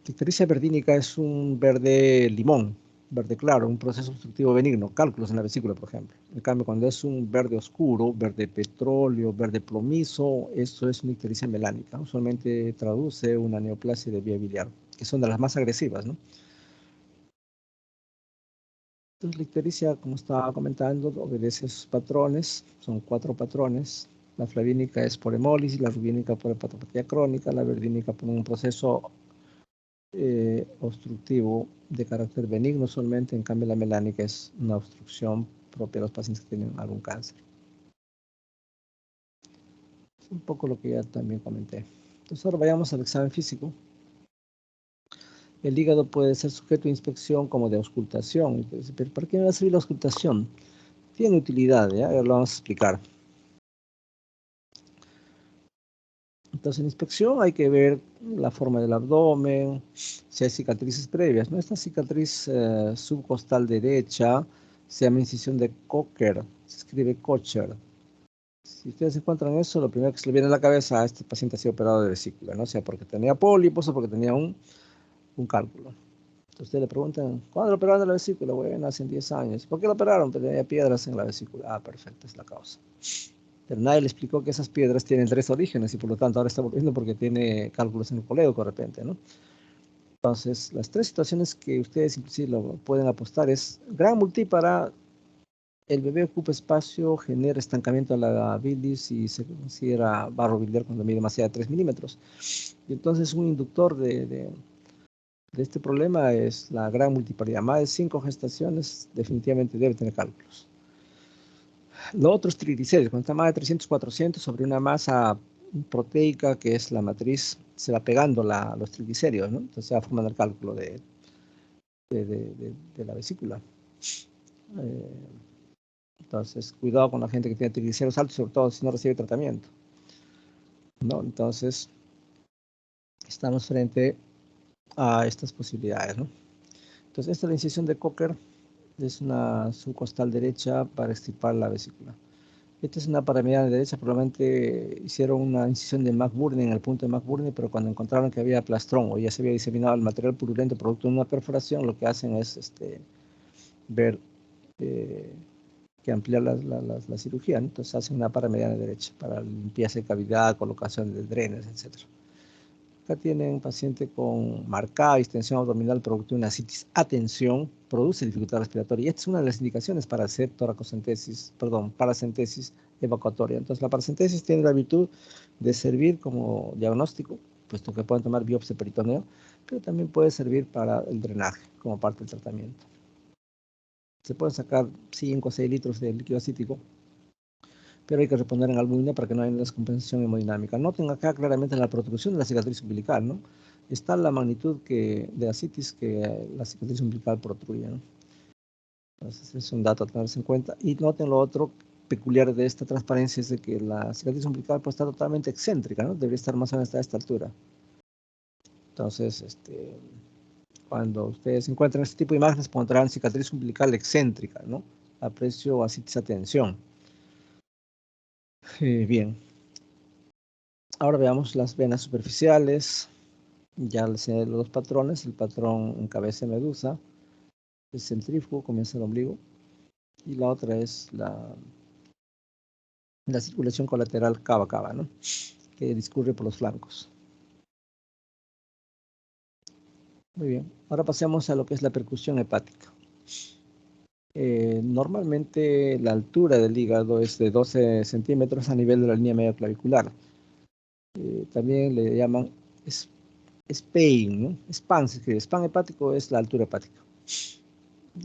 La ictericia verdínica es un verde limón, verde claro, un proceso obstructivo benigno, cálculos en la vesícula, por ejemplo. En cambio, cuando es un verde oscuro, verde petróleo, verde plomizo, eso es una ictericia melánica. Usualmente traduce una neoplasia de vía biliar, que son de las más agresivas, ¿no? Entonces, la ictericia, como estaba comentando, obedece a sus patrones, son 4 patrones. La flavínica es por hemólisis, la rubínica por hepatopatía crónica, la verdínica por un proceso obstructivo de carácter benigno solamente, en cambio la melánica es una obstrucción propia de los pacientes que tienen algún cáncer. Es un poco lo que ya también comenté. Entonces ahora vayamos al examen físico. El hígado puede ser sujeto de inspección como de auscultación. Entonces, ¿pero para qué me va a servir la auscultación? Tiene utilidad, ¿ya? Ahora lo vamos a explicar. Entonces, en inspección hay que ver la forma del abdomen, si hay cicatrices previas, ¿no? Esta cicatriz subcostal derecha se llama incisión de Kocher, se escribe Kocher. Si ustedes encuentran eso, lo primero que se le viene a la cabeza: este paciente ha sido operado de vesícula, ¿no? O sea, porque tenía pólipos o porque tenía un cálculo. Entonces ustedes le preguntan, ¿cuándo lo operaron de la vesícula? Bueno, hace 10 años. ¿Por qué lo operaron? Porque tenía piedras en la vesícula. Ah, perfecto, es la causa. Pero nadie le explicó que esas piedras tienen 3 orígenes y por lo tanto ahora está volviendo porque tiene cálculos en el colédoco de repente, ¿no? Entonces, las 3 situaciones que ustedes inclusive lo pueden apostar es: gran multípara, el bebé ocupa espacio, genera estancamiento de la bilis y se considera barro biliar cuando mide más allá de 3 milímetros. Y entonces un inductor de este problema es la gran multiparidad. Más de 5 gestaciones definitivamente debe tener cálculos. Lo otro es triglicéridos. Cuando está más de 300, 400 sobre una masa proteica que es la matriz, se va pegando los triglicéridos, ¿no? Entonces se va formando el cálculo de la vesícula. Entonces, cuidado con la gente que tiene triglicéridos altos, sobre todo si no recibe tratamiento, ¿no? Entonces, estamos frente a estas posibilidades, ¿no? Entonces, esta es la incisión de Kocher, es una subcostal derecha para extirpar la vesícula. Esta es una paramediana derecha, probablemente hicieron una incisión de McBurney en el punto de McBurney, pero cuando encontraron que había plastrón o ya se había diseminado el material purulento producto de una perforación, lo que hacen es ver que ampliar la cirugía, ¿no? Entonces hacen una paramediana derecha para limpieza de cavidad, colocación de drenes, etc. Acá tienen un paciente con marcada distensión abdominal producto de una ascitis a tensión, produce dificultad respiratoria. Y esta es una de las indicaciones para hacer paracentesis evacuatoria. Entonces, la paracentesis tiene la virtud de servir como diagnóstico, puesto que pueden tomar biopsia peritoneo, pero también puede servir para el drenaje como parte del tratamiento. Se pueden sacar 5 o 6 litros de líquido acítico, pero hay que reponer en albumina para que no haya descompensación hemodinámica. Noten acá claramente la protrusión de la cicatriz umbilical, ¿no? Está la magnitud de ascitis que la cicatriz umbilical protruye, ¿no? Entonces es un dato a tenerse en cuenta. Y noten lo otro peculiar de esta transparencia es de que la cicatriz umbilical pues, está totalmente excéntrica, ¿no? Debería estar más o menos a esta altura. Entonces, cuando ustedes encuentran este tipo de imágenes, pondrán cicatriz umbilical excéntrica, ¿no? Aprecio ascitis a tensión. Bien. Ahora veamos las venas superficiales. Ya les enseñé los dos patrones: el patrón en cabeza de medusa, el centrífugo, comienza el ombligo, y la otra es la circulación colateral cava-cava, ¿no? Que discurre por los flancos. Muy bien, ahora pasemos a lo que es la percusión hepática. Normalmente la altura del hígado es de 12 centímetros a nivel de la línea media clavicular. También le llaman SPAN, ¿no? SPAN se escribe. SPAN hepático es la altura hepática.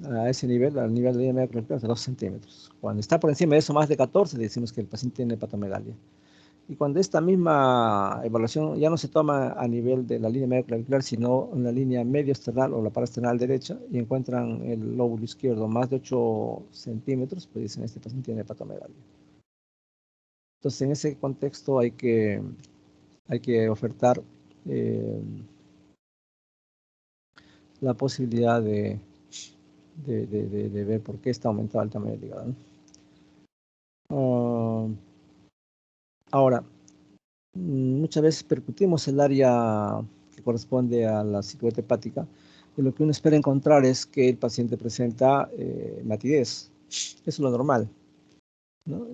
A ese nivel, al nivel de la línea media clavicular, de 2 centímetros. Cuando está por encima de eso, más de 14, decimos que el paciente tiene hepatomegalia. Y cuando esta misma evaluación ya no se toma a nivel de la línea media clavicular, sino en la línea medio esternal o la parasternal derecha, y encuentran el lóbulo izquierdo más de 8 centímetros, pues dicen este paciente tiene hepatomegalia. Entonces, en ese contexto hay que ofertar la posibilidad de ver por qué está aumentado el tamaño del hígado, ¿no? Ahora, muchas veces percutimos el área que corresponde a la silueta hepática, y lo que uno espera encontrar es que el paciente presenta matidez. Eso es lo normal, ¿no?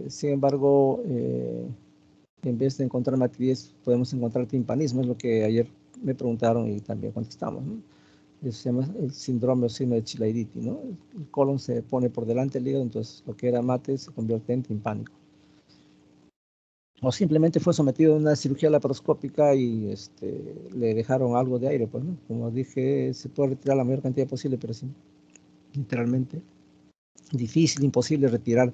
Sin embargo, en vez de encontrar matidez, podemos encontrar timpanismo, es lo que ayer me preguntaron y también contestamos, ¿no? Eso se llama el síndrome o signo de Chilaiditi, ¿no? El colon se pone por delante del hígado, entonces lo que era mate se convierte en timpánico. O simplemente fue sometido a una cirugía laparoscópica y le dejaron algo de aire, pues, ¿no? Como dije, se puede retirar la mayor cantidad posible, pero sí, literalmente difícil, imposible retirar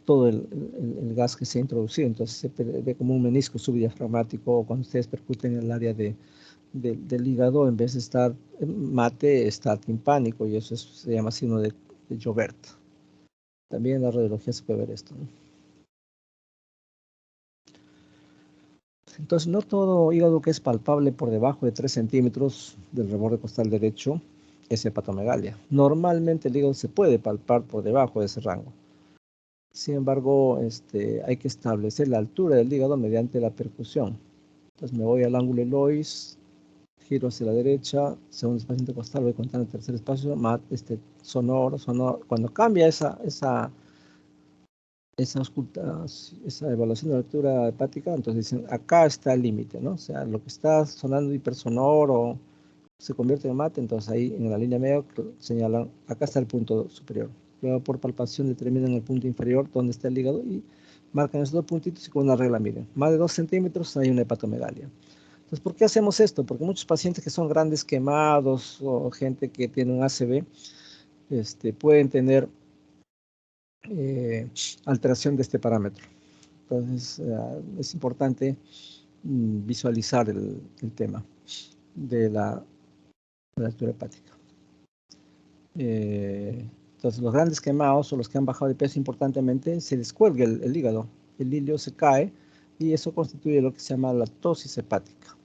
todo el gas que se ha introducido. Entonces se ve como un menisco subdiafragmático, o cuando ustedes percuten en el área del hígado, en vez de estar mate, está timpánico, y eso se llama signo de Joubert. También en la radiología se puede ver esto, ¿no? Entonces, no todo hígado que es palpable por debajo de 3 centímetros del reborde costal derecho es hepatomegalia. Normalmente el hígado se puede palpar por debajo de ese rango. Sin embargo, hay que establecer la altura del hígado mediante la percusión. Entonces me voy al ángulo Lois, giro hacia la derecha, segundo espacio intercostal, voy contando el tercer espacio, sonoro. Cuando cambia esa evaluación de la altura hepática, entonces dicen, acá está el límite, ¿no? O sea, lo que está sonando hipersonoro se convierte en mate, entonces ahí en la línea media señalan, acá está el punto superior. Luego por palpación determinan el punto inferior donde está el hígado y marcan esos dos puntitos y con una regla miden. Más de 2 centímetros hay una hepatomegalia. Entonces, ¿por qué hacemos esto? Porque muchos pacientes que son grandes quemados o gente que tiene un ACV, pueden tener alteración de este parámetro. Entonces, es importante visualizar el tema de la altura hepática. Entonces, los grandes quemados o los que han bajado de peso importantemente, se descuelga el hígado, el hilio se cae y eso constituye lo que se llama la tosis hepática.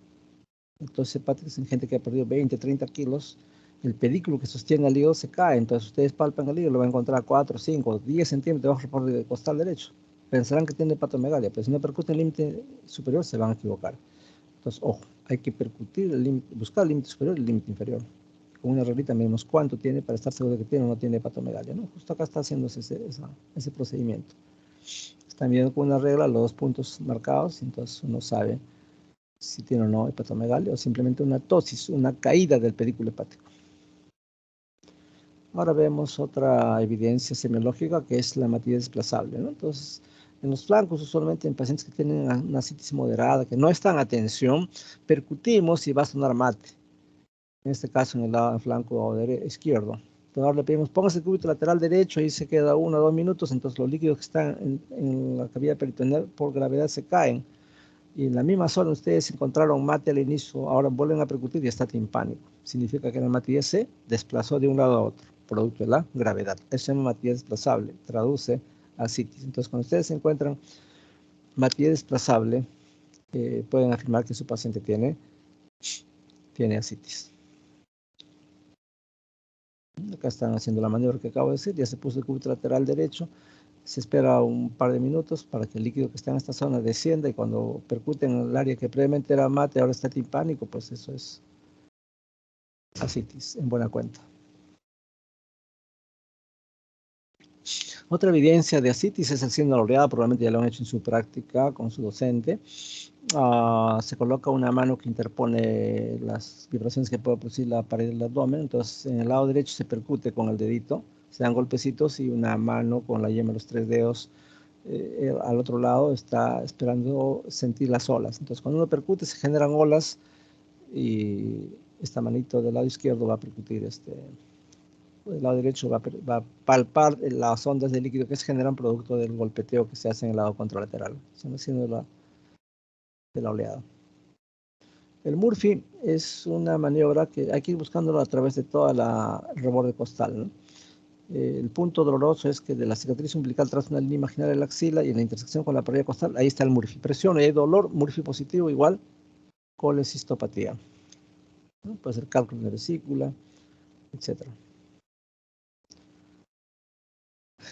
La tosis hepática es en gente que ha perdido 20, 30 kilos, el pedículo que sostiene el hígado se cae, entonces ustedes palpan el hígado, lo van a encontrar a 4, 5, 10 centímetros bajo el costal derecho. Pensarán que tiene hepatomegalia, pero si no percuten el límite superior se van a equivocar. Entonces, ojo, hay que percutir el límite, buscar el límite superior y el límite inferior. Con una reglita medimos cuánto tiene para estar seguro de que tiene o no tiene hepatomegalia, ¿no? Justo acá está haciéndose ese procedimiento. Están viendo con una regla los dos puntos marcados, entonces uno sabe si tiene o no hepatomegalia o simplemente una tosis, una caída del pedículo hepático. Ahora vemos otra evidencia semiológica que es la hematidez desplazable, ¿no? Entonces, en los flancos, usualmente en pacientes que tienen una ascitis moderada, que no están a tensión, percutimos y va a sonar mate. En este caso, en el lado del flanco izquierdo. Entonces, ahora le pedimos, póngase el cúbito lateral derecho y se queda 1 o 2 minutos, entonces los líquidos que están en la cavidad peritoneal por gravedad se caen. Y en la misma zona ustedes encontraron mate al inicio, ahora vuelven a percutir y está timpánico. Significa que la hematidez se desplazó de un lado a otro, producto de la gravedad. Eso se llama hematidez desplazable, traduce a ascitis. Entonces, cuando ustedes encuentran hematidez desplazable, pueden afirmar que su paciente tiene ascitis. Acá están haciendo la maniobra que acabo de decir, ya se puso el cúbito lateral derecho, se espera un par de minutos para que el líquido que está en esta zona descienda y cuando percute en el área que previamente era mate, ahora está timpánico, pues eso es ascitis, en buena cuenta. Otra evidencia de ascitis es el síndrome de la oleada, probablemente ya lo han hecho en su práctica con su docente. Se coloca una mano que interpone las vibraciones que puede producir la pared del abdomen, entonces en el lado derecho se percute con el dedito, se dan golpecitos y una mano con la yema de los 3 dedos al otro lado está esperando sentir las olas. Entonces cuando uno percute se generan olas y esta manito del lado izquierdo va a percutir el lado derecho va a palpar las ondas de líquido que se generan producto del golpeteo que se hace en el lado contralateral, haciendo de la oleada. El Murphy es una maniobra que hay que ir buscándolo a través de toda la reborde costal, ¿no? El punto doloroso es que de la cicatriz umbilical tras una línea imaginaria de la axila y en la intersección con la pared costal, ahí está el Murphy. Presión y hay dolor, Murphy positivo igual colecistopatía, ¿no? Puede ser cálculo de vesícula, etc.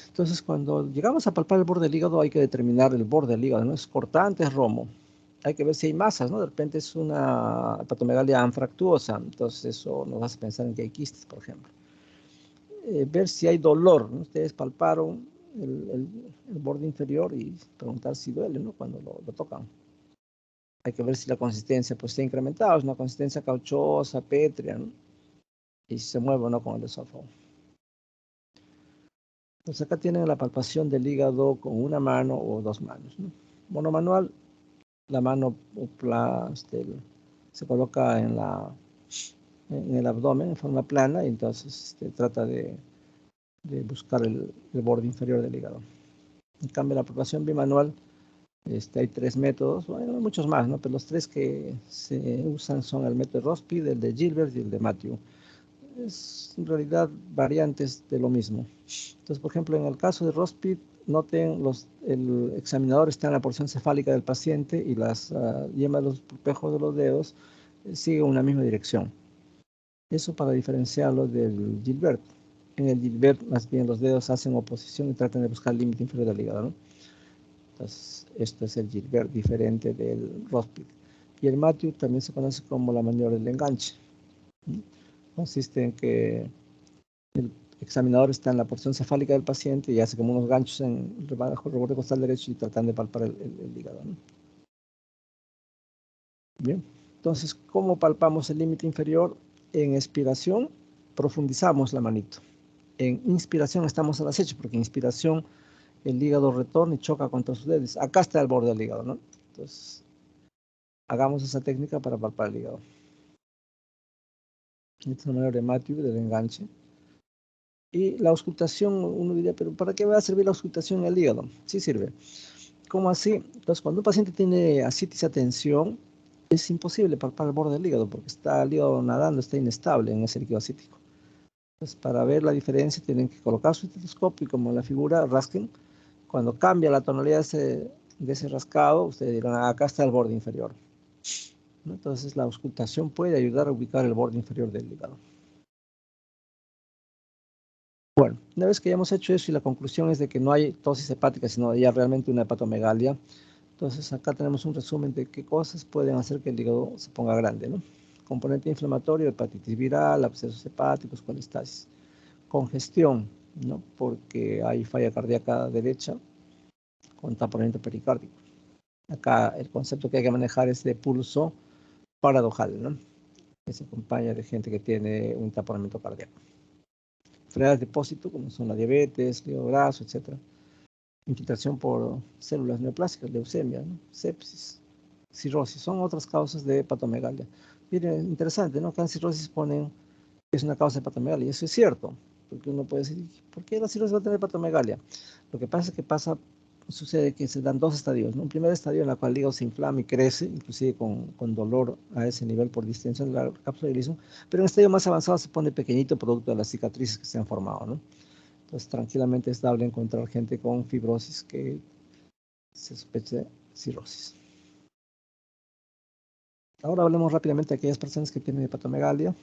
Entonces, cuando llegamos a palpar el borde del hígado, hay que determinar el borde del hígado, ¿no? Es cortante, es romo. Hay que ver si hay masas, ¿no? De repente es una hepatomegalia anfractuosa, entonces eso nos hace pensar en que hay quistes, por ejemplo. Ver si hay dolor, ¿no? Ustedes palparon el borde inferior y preguntar si duele, ¿no? Cuando lo tocan. Hay que ver si la consistencia pues, se ha incrementado, es una consistencia cauchosa, pétrea, ¿no? Y si se mueve o no con el esófago. Pues acá tienen la palpación del hígado con una mano o dos manos, ¿no? Monomanual, la mano se coloca en el abdomen en forma plana y entonces trata de buscar el borde inferior del hígado. En cambio, la palpación bimanual, hay 3 métodos, bueno, muchos más, ¿no? Pero los 3 que se usan son el método de Rospid, el de Gilbert y el de Matthew. Es en realidad variantes de lo mismo. Entonces, por ejemplo, en el caso de Rospid, noten, el examinador está en la porción cefálica del paciente y las yemas de los pejos de los dedos siguen una misma dirección. Eso para diferenciarlo del Gilbert. En el Gilbert, más bien, los dedos hacen oposición y tratan de buscar el límite inferior del hígado, ¿no? Entonces, esto es el Gilbert, diferente del Rothschild. Y el Matthew también se conoce como la maniobra del enganche. Consiste en que el examinador está en la porción cefálica del paciente y hace como unos ganchos bajo el reborde costal derecho y tratan de palpar el hígado, ¿no? Bien, entonces, ¿cómo palpamos el límite inferior? En expiración, profundizamos la manito. En inspiración estamos al acecho, porque en inspiración el hígado retorna y choca contra sus dedos. Acá está el borde del hígado, ¿no? Entonces, hagamos esa técnica para palpar el hígado. Esta es la manera de Matthew, del enganche. Y la auscultación, uno diría, pero ¿para qué va a servir la auscultación en el hígado? Sí sirve. ¿Cómo así? Entonces, cuando un paciente tiene ascitis a tensión, es imposible palpar el borde del hígado porque está el hígado nadando, está inestable en ese líquido acítico. Entonces, para ver la diferencia, tienen que colocar su estetoscopio y como en la figura rasquen. Cuando cambia la tonalidad de ese rascado, ustedes dirán, acá está el borde inferior, ¿no? Entonces, la auscultación puede ayudar a ubicar el borde inferior del hígado. Bueno, una vez que ya hemos hecho eso y la conclusión es de que no hay tosis hepática, sino ya realmente una hepatomegalia, entonces acá tenemos un resumen de qué cosas pueden hacer que el hígado se ponga grande, ¿no? Componente inflamatorio, hepatitis viral, abscesos hepáticos, colestasis. Congestión, ¿no? Porque hay falla cardíaca derecha con taponamiento pericárdico. Acá el concepto que hay que manejar es de pulso paradojal, ¿no? Que se acompaña de gente que tiene un taponamiento cardíaco. Enfermedades de depósito, como son la diabetes, hígado graso, etc. Infiltración por células neoplásicas, leucemia, ¿no? Sepsis, cirrosis, son otras causas de hepatomegalia. Miren, interesante, ¿no? Acá en cirrosis ponen que es una causa de hepatomegalia, y eso es cierto, porque uno puede decir, ¿por qué la cirrosis va a tener hepatomegalia? Lo que pasa es que sucede que se dan dos estadios, ¿no? Un primer estadio en el cual el hígado se inflama y crece, inclusive con dolor a ese nivel por distensión de la cápsula de Gleason, pero en el estadio más avanzado se pone pequeñito producto de las cicatrices que se han formado, ¿no? Entonces, tranquilamente es dable encontrar gente con fibrosis que se sospeche cirrosis. Ahora hablemos rápidamente de aquellas personas que tienen hepatomegalia.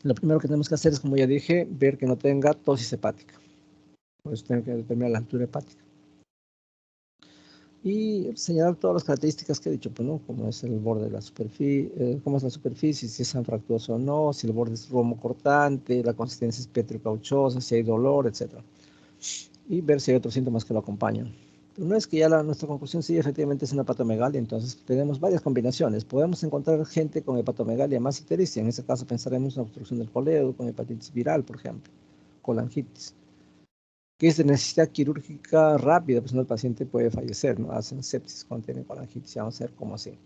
Lo primero que tenemos que hacer es, como ya dije, ver que no tenga tosis hepática. Por eso tengo que determinar la altura hepática. Y señalar todas las características que he dicho, pues, ¿no? Como es el borde de la superficie, cómo es la superficie, si es anfractuoso o no, si el borde es romo cortante, la consistencia es petrocauchosa, si hay dolor, etc. Y ver si hay otros síntomas que lo acompañan. Pero no es que ya nuestra conclusión sí efectivamente es una hepatomegalia, entonces tenemos varias combinaciones. Podemos encontrar gente con hepatomegalia más ictericia, en ese caso pensaremos en obstrucción del coledo, con hepatitis viral, por ejemplo, colangitis, que es de necesidad quirúrgica rápida, pues no, el paciente puede fallecer, ¿no? Hacen sepsis cuando tienen colangitis, y vamos a ver cómo así.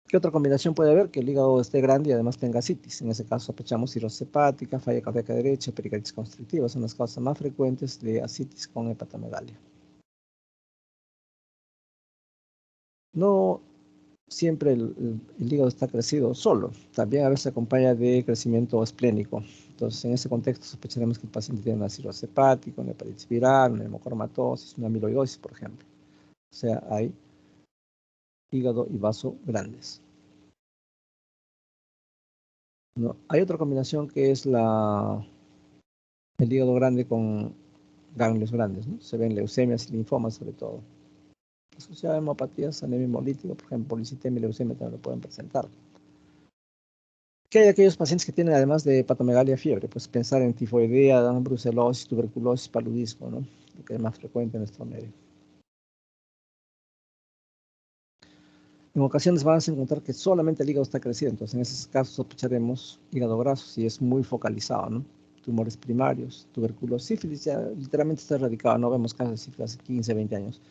¿Qué otra combinación puede haber? Que el hígado esté grande y además tenga citis. En ese caso sospechamos cirrosis hepática, falla cardíaca derecha, pericarditis constrictiva. Son las causas más frecuentes de ascitis con hepatomegalia. No siempre el hígado está crecido solo. También a veces se acompaña de crecimiento esplénico. Entonces, en ese contexto sospecharemos que el paciente tiene una cirrosis hepática, una hepatitis viral, una hemocromatosis, una amiloidosis, por ejemplo. O sea, hay hígado y vaso grandes. No, hay otra combinación que es el hígado grande con ganglios grandes, ¿no? Se ven leucemias y linfomas sobre todo. Asociadas a hemopatías, anemia hemolítica, por ejemplo, policitemia y leucemia también lo pueden presentar. ¿Qué hay de aquellos pacientes que tienen además de hepatomegalia fiebre? Pues pensar en tifoidea, brucelosis, tuberculosis, paludismo, ¿no? Lo que es más frecuente en nuestro medio. En ocasiones van a encontrar que solamente el hígado está crecido, entonces en esos casos sospecharemos hígado graso si es muy focalizado, ¿no? Tumores primarios, tuberculosis, sífilis ya literalmente está erradicado, no vemos casos de sífilis hace 15, 20 años.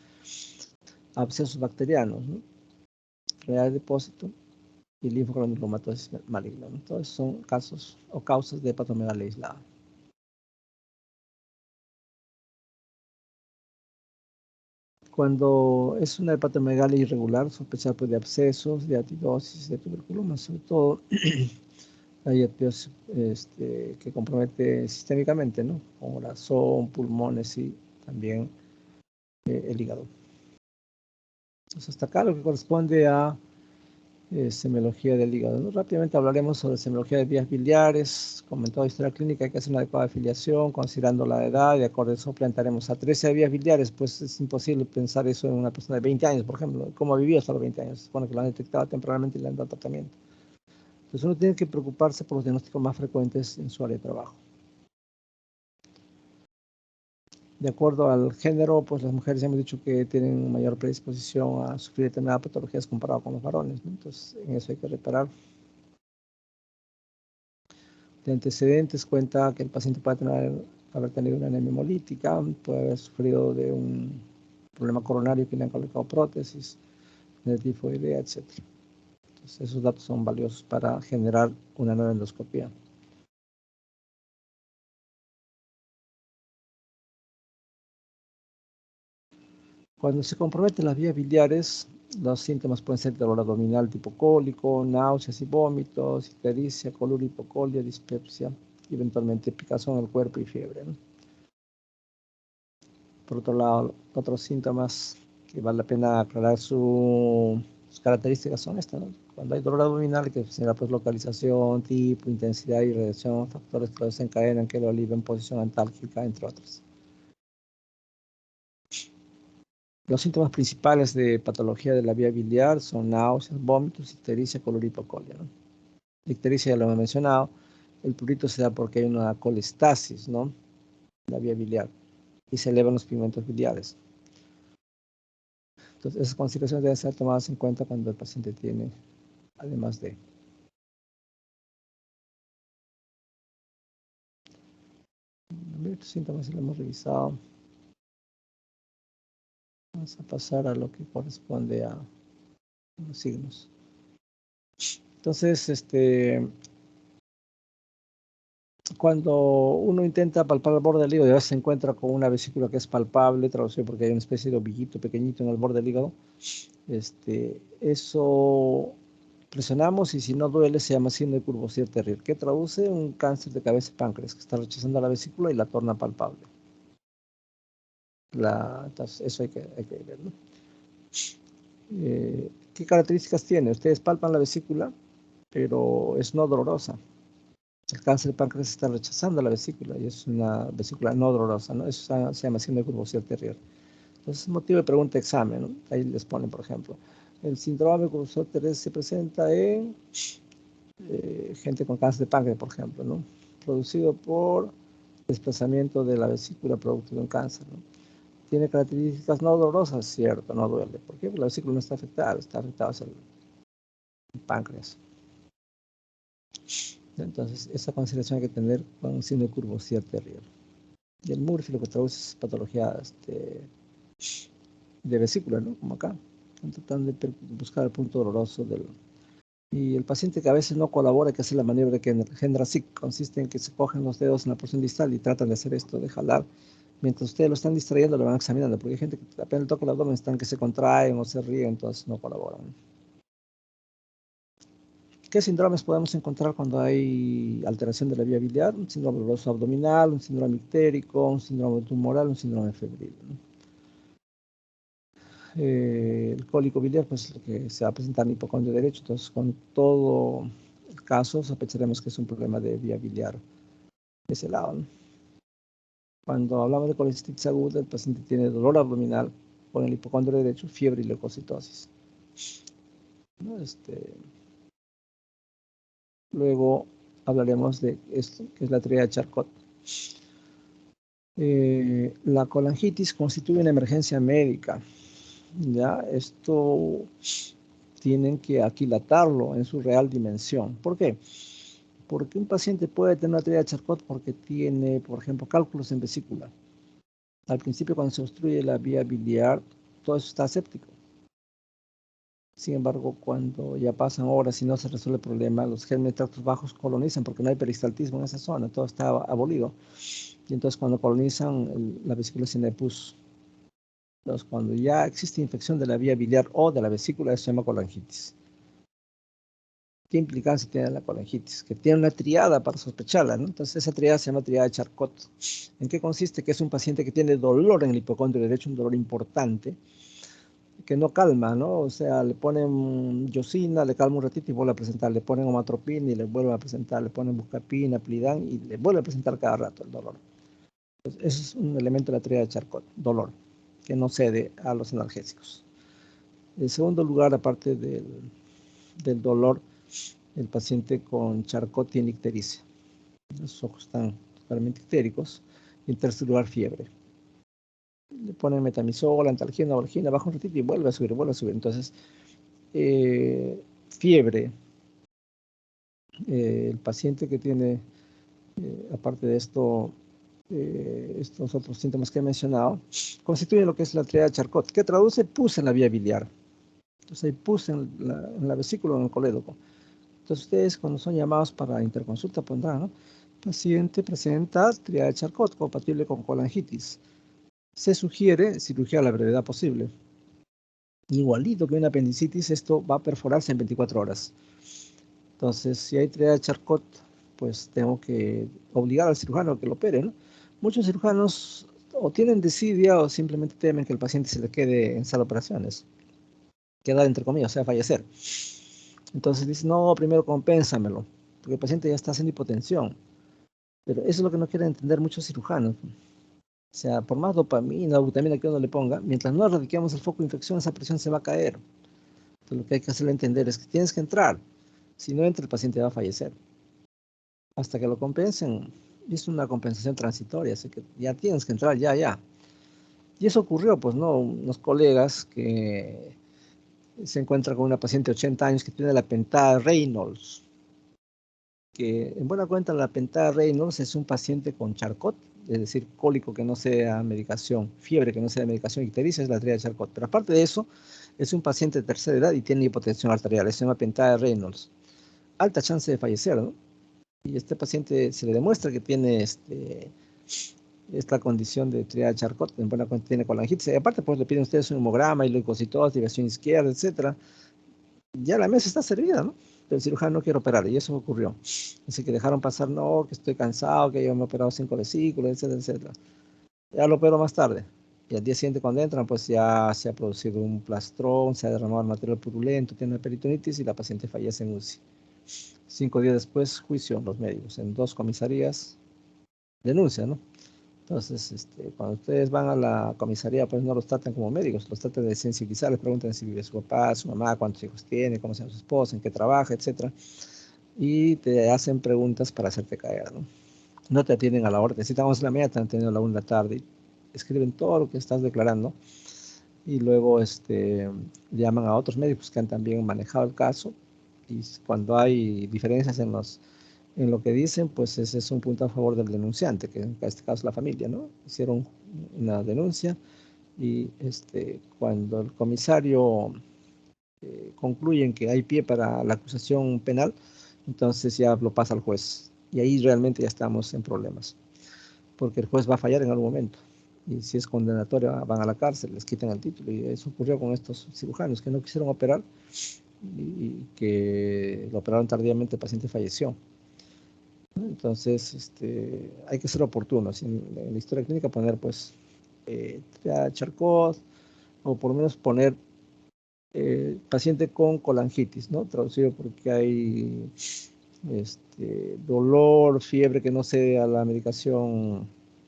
Abscesos bacterianos, ¿no? Enfermedad de depósito y linfogranulomatosis maligna, ¿no? Entonces son casos o causas de hepatomegalia aislada. Cuando es una hepatomegalia irregular, sospechar pues, de abscesos, de atidosis, de tuberculoma, sobre todo hay atidosis que compromete sistémicamente, ¿no? Como corazón, pulmones y también el hígado. Entonces, hasta acá lo que corresponde a semiología del hígado, ¿no? Rápidamente hablaremos sobre semiología de vías biliares. Como en toda historia clínica, hay que hacer una adecuada afiliación, considerando la edad, y de acuerdo a eso plantearemos a 13 vías biliares. Pues es imposible pensar eso en una persona de 20 años, por ejemplo. ¿Cómo ha vivido hasta los 20 años? Se supone que lo han detectado tempranamente y le han dado tratamiento. Entonces uno tiene que preocuparse por los diagnósticos más frecuentes en su área de trabajo. De acuerdo al género, pues las mujeres ya hemos dicho que tienen mayor predisposición a sufrir determinadas patologías comparado con los varones, ¿no? Entonces, en eso hay que reparar. De antecedentes cuenta que el paciente puede haber tenido una anemia hemolítica, puede haber sufrido de un problema coronario que le han colocado prótesis, de tifoidea, etc. Entonces, esos datos son valiosos para generar una nueva endoscopía. Cuando se comprometen las vías biliares, los síntomas pueden ser dolor abdominal tipo cólico, náuseas y vómitos, ictericia, color hipocolia, dispepsia, y eventualmente picazón en el cuerpo y fiebre, ¿no? Por otro lado, otros síntomas que vale la pena aclarar sus características son estas, ¿no? Cuando hay dolor abdominal, que será pues localización, tipo, intensidad y reacción, factores que lo desencadenan, que lo alivian, posición antálgica, entre otros. Los síntomas principales de patología de la vía biliar son náuseas, vómitos, ictericia, color hipocolia, ¿no? La ictericia ya lo hemos mencionado. El prurito se da porque hay una colestasis, ¿no? La vía biliar, y se elevan los pigmentos biliares. Entonces, esas consideraciones deben ser tomadas en cuenta cuando el paciente tiene, además de. Estos síntomas lo hemos revisado. Vamos a pasar a lo que corresponde a los signos. Entonces, cuando uno intenta palpar el borde del hígado, ya se encuentra con una vesícula que es palpable, traducido porque hay una especie de ovillito pequeñito en el borde del hígado. Eso presionamos y si no duele se llama síndrome de Courvoisier-Terrier, que traduce un cáncer de cabeza y páncreas que está rechazando la vesícula y la torna palpable. Entonces, eso hay que ver, ¿no? ¿Qué características tiene? Ustedes palpan la vesícula, pero es no dolorosa. El cáncer de páncreas está rechazando la vesícula y es una vesícula no dolorosa, ¿no? Eso se llama síndrome de Courvoisier-Terrier. Entonces, motivo de pregunta de examen, ¿no? Ahí les ponen, por ejemplo, el síndrome de Courvoisier-Terrier se presenta en gente con cáncer de páncreas, por ejemplo, ¿no? Producido por desplazamiento de la vesícula producto de un cáncer, ¿no? Tiene características no dolorosas, cierto, no duele. ¿Por qué? Porque la vesícula no está afectada hacia el páncreas. Entonces, esa consideración hay que tener con un síndrome de Courvoisier-Terrier. Y el Murphy lo que traduce es patología de vesícula, ¿no? Como acá. Están tratando de buscar el punto doloroso del. Y el paciente que a veces no colabora, que hace la maniobra que genera SIC, consiste en que se cogen los dedos en la porción distal y tratan de hacer esto, de jalar. Mientras ustedes lo están distrayendo, lo van examinando, porque hay gente que apenas toca el abdomen, están que se contraen o se ríen, entonces no colaboran. ¿Qué síndromes podemos encontrar cuando hay alteración de la vía biliar? Un síndrome doloroso abdominal, un síndrome ictérico, un síndrome tumoral, un síndrome febril, ¿no? El cólico biliar, pues lo que se va a presentar en el hipocondrio derecho, entonces con todo el caso sospecharemos que es un problema de vía biliar de ese lado, ¿no? Cuando hablamos de colecistitis aguda, el paciente tiene dolor abdominal con el hipocondrio derecho, fiebre y leucocitosis, ¿no? Luego hablaremos de esto, que es la tríada de Charcot. La colangitis constituye una emergencia médica. Ya, esto tienen que aquilatarlo en su real dimensión. ¿Por qué? Porque un paciente puede tener una tríada de Charcot porque tiene, por ejemplo, cálculos en vesícula. Al principio, cuando se obstruye la vía biliar, todo eso está aséptico. Sin embargo, cuando ya pasan horas y no se resuelve el problema, los gérmenes de tractos bajos colonizan porque no hay peristaltismo en esa zona, todo está abolido. Y entonces cuando colonizan, la vesícula se llena de pus. Entonces, cuando ya existe infección de la vía biliar o de la vesícula, eso se llama colangitis. ¿Qué implicancia tiene la colangitis? Que tiene una triada para sospecharla, ¿no? Entonces, esa triada se llama triada de Charcot. ¿En qué consiste? Que es un paciente que tiene dolor en el hipocondrio derecho, un dolor importante, que no calma, ¿no? O sea, le ponen yosina, le calma un ratito y vuelve a presentar, le ponen omatropina y le vuelve a presentar, le ponen buscapina, plidán y le vuelve a presentar cada rato el dolor. Entonces, ese es un elemento de la triada de Charcot, dolor, que no cede a los analgésicos. En segundo lugar, aparte del dolor, el paciente con Charcot tiene ictericia. Los ojos están totalmente ictéricos. Y en tercer lugar, fiebre. Le ponen metamizol, antalgina, valgina, baja un ratito y vuelve a subir, vuelve a subir. Entonces, fiebre, el paciente que tiene, aparte de esto, estos otros síntomas que he mencionado, constituye lo que es la triada de Charcot, que traduce pus en la vía biliar. Entonces hay pus en la vesícula o en el colédoco. Entonces ustedes cuando son llamados para interconsulta pondrán, ¿no? Paciente presenta triada de Charcot compatible con colangitis. Se sugiere cirugía a la brevedad posible. Igualito que una apendicitis, esto va a perforarse en 24 horas. Entonces, si hay triada de Charcot, pues tengo que obligar al cirujano a que lo opere, ¿no? Muchos cirujanos o tienen desidia o simplemente temen que el paciente se le quede en sala de operaciones. Quedar entre comillas, o sea, fallecer. Entonces dicen, no, primero compénsamelo, porque el paciente ya está haciendo hipotensión. Pero eso es lo que no quieren entender muchos cirujanos. O sea, por más dopamina o glutamina que uno le ponga, mientras no erradiquemos el foco de infección, esa presión se va a caer. Entonces, lo que hay que hacerle entender es que tienes que entrar. Si no entra, el paciente va a fallecer. Hasta que lo compensen, es una compensación transitoria, así que ya tienes que entrar, ya. Y eso ocurrió, pues, ¿no? Unos colegas que se encuentran con una paciente de 80 años que tiene la pentada Reynolds, que en buena cuenta la pentada Reynolds es un paciente con Charcot, es decir, cólico que no sea medicación, fiebre que no sea medicación, ictericia es la triada de Charcot. Pero aparte de eso, es un paciente de tercera edad y tiene hipotensión arterial, es una pentada Reynolds. Alta chance de fallecer, ¿no? Y este paciente se le demuestra que tiene esta condición de triada de Charcot, en buena cuenta tiene colangitis. Y aparte, pues le piden ustedes un hemograma, y leucocitos, dirección izquierda, etcétera. Ya la mesa está servida, ¿no? Pero el cirujano no quiere operar, y eso ocurrió. Así que dejaron pasar, no, que estoy cansado, que yo me he operado 5 vesículas, etcétera, etcétera. Ya lo opero más tarde. Y al día siguiente cuando entran, pues ya se ha producido un plastrón, se ha derramado material purulento, tiene una peritonitis y la paciente fallece en UCI. 5 días después, juicio los médicos. En 2 comisarías, denuncia, ¿no? Entonces, cuando ustedes van a la comisaría, pues no los tratan como médicos, los tratan de sensibilizar, les preguntan si vive su papá, su mamá, cuántos hijos tiene, cómo se llama su esposa, en qué trabaja, etcétera. Y te hacen preguntas para hacerte caer, ¿no? No te atienden a la hora, si estamos en la media, te atienden a la 1 de la tarde, escriben todo lo que estás declarando y luego llaman a otros médicos que han también manejado el caso y cuando hay diferencias en lo que dicen, pues ese es un punto a favor del denunciante, que en este caso es la familia, ¿no? Hicieron una denuncia y cuando el comisario concluyen que hay pie para la acusación penal, entonces ya lo pasa al juez. Y ahí realmente ya estamos en problemas, porque el juez va a fallar en algún momento. Y si es condenatorio, van a la cárcel, les quitan el título. Y eso ocurrió con estos cirujanos que no quisieron operar y que lo operaron tardíamente, el paciente falleció. Entonces, hay que ser oportunos. En la historia clínica poner, pues, Charcot, o por lo menos poner paciente con colangitis, ¿no? Traducido porque hay dolor, fiebre que no cede a la medicación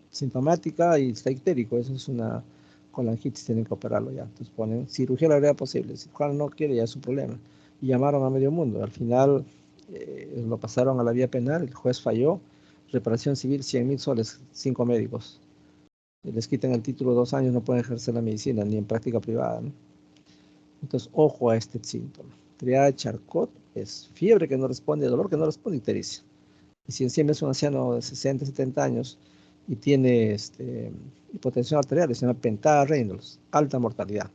sintomática y está ictérico. Eso es una colangitis, tienen que operarlo ya. Entonces ponen cirugía a la brevedad posible. Si el cirujano no quiere, ya es su problema. Y llamaron a medio mundo. Al final lo pasaron a la vía penal, el juez falló. Reparación civil, 100.000 soles, 5 médicos. Les quitan el título 2 años, no pueden ejercer la medicina, ni en práctica privada, ¿no? Entonces, ojo a este síntoma. Triada de Charcot es fiebre que no responde, dolor que no responde, ictericia. Y si encima es un anciano de 60, 70 años y tiene hipotensión arterial, se llama pentada Reynolds, alta mortalidad.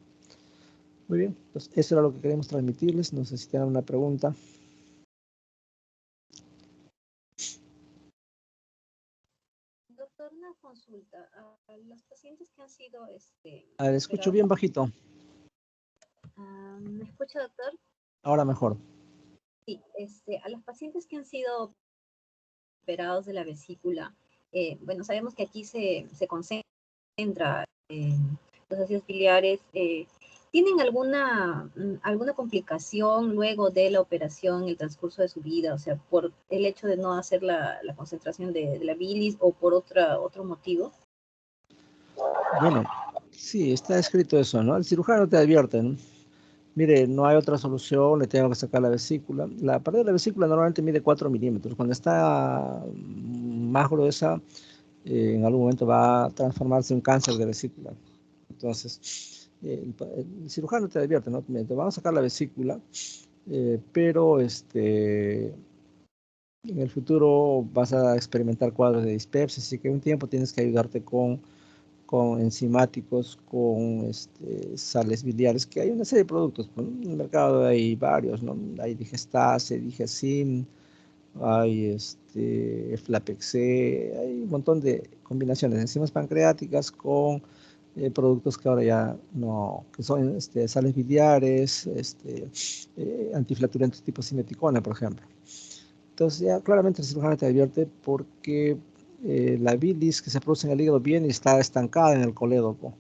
Muy bien, entonces eso era lo que queremos transmitirles. No sé si tienen una pregunta.
Doctor, una consulta. A los pacientes que han sido
A ver, escucho
operados,
bien bajito.
¿me escucha, doctor?
Ahora mejor.
Sí, a los pacientes que han sido operados de la vesícula, bueno, sabemos que aquí se concentra los ácidos biliares ¿Tienen alguna complicación luego de la operación en el transcurso de su vida? O sea, por el hecho de no hacer la concentración de la bilis o por otro motivo.
Bueno, sí, está escrito eso, ¿no? El cirujano te advierte, ¿no? Mire, no hay otra solución, le tengo que sacar la vesícula. La pared de la vesícula normalmente mide 4 milímetros. Cuando está más gruesa, en algún momento va a transformarse en un cáncer de vesícula. Entonces, el cirujano te advierte, ¿no? Te vamos a sacar la vesícula, pero en el futuro vas a experimentar cuadros de dispepsia, así que un tiempo tienes que ayudarte con enzimáticos, con sales biliares, que hay una serie de productos, ¿no? En el mercado hay varios, ¿no? Hay Digestase, Digesim, hay Flapexe, hay un montón de combinaciones de enzimas pancreáticas con productos que ahora ya no, que son sales biliares, antiflatulentos tipo simeticona, por ejemplo. Entonces ya claramente el cirujano te advierte porque la bilis que se produce en el hígado viene y está estancada en el colédoco.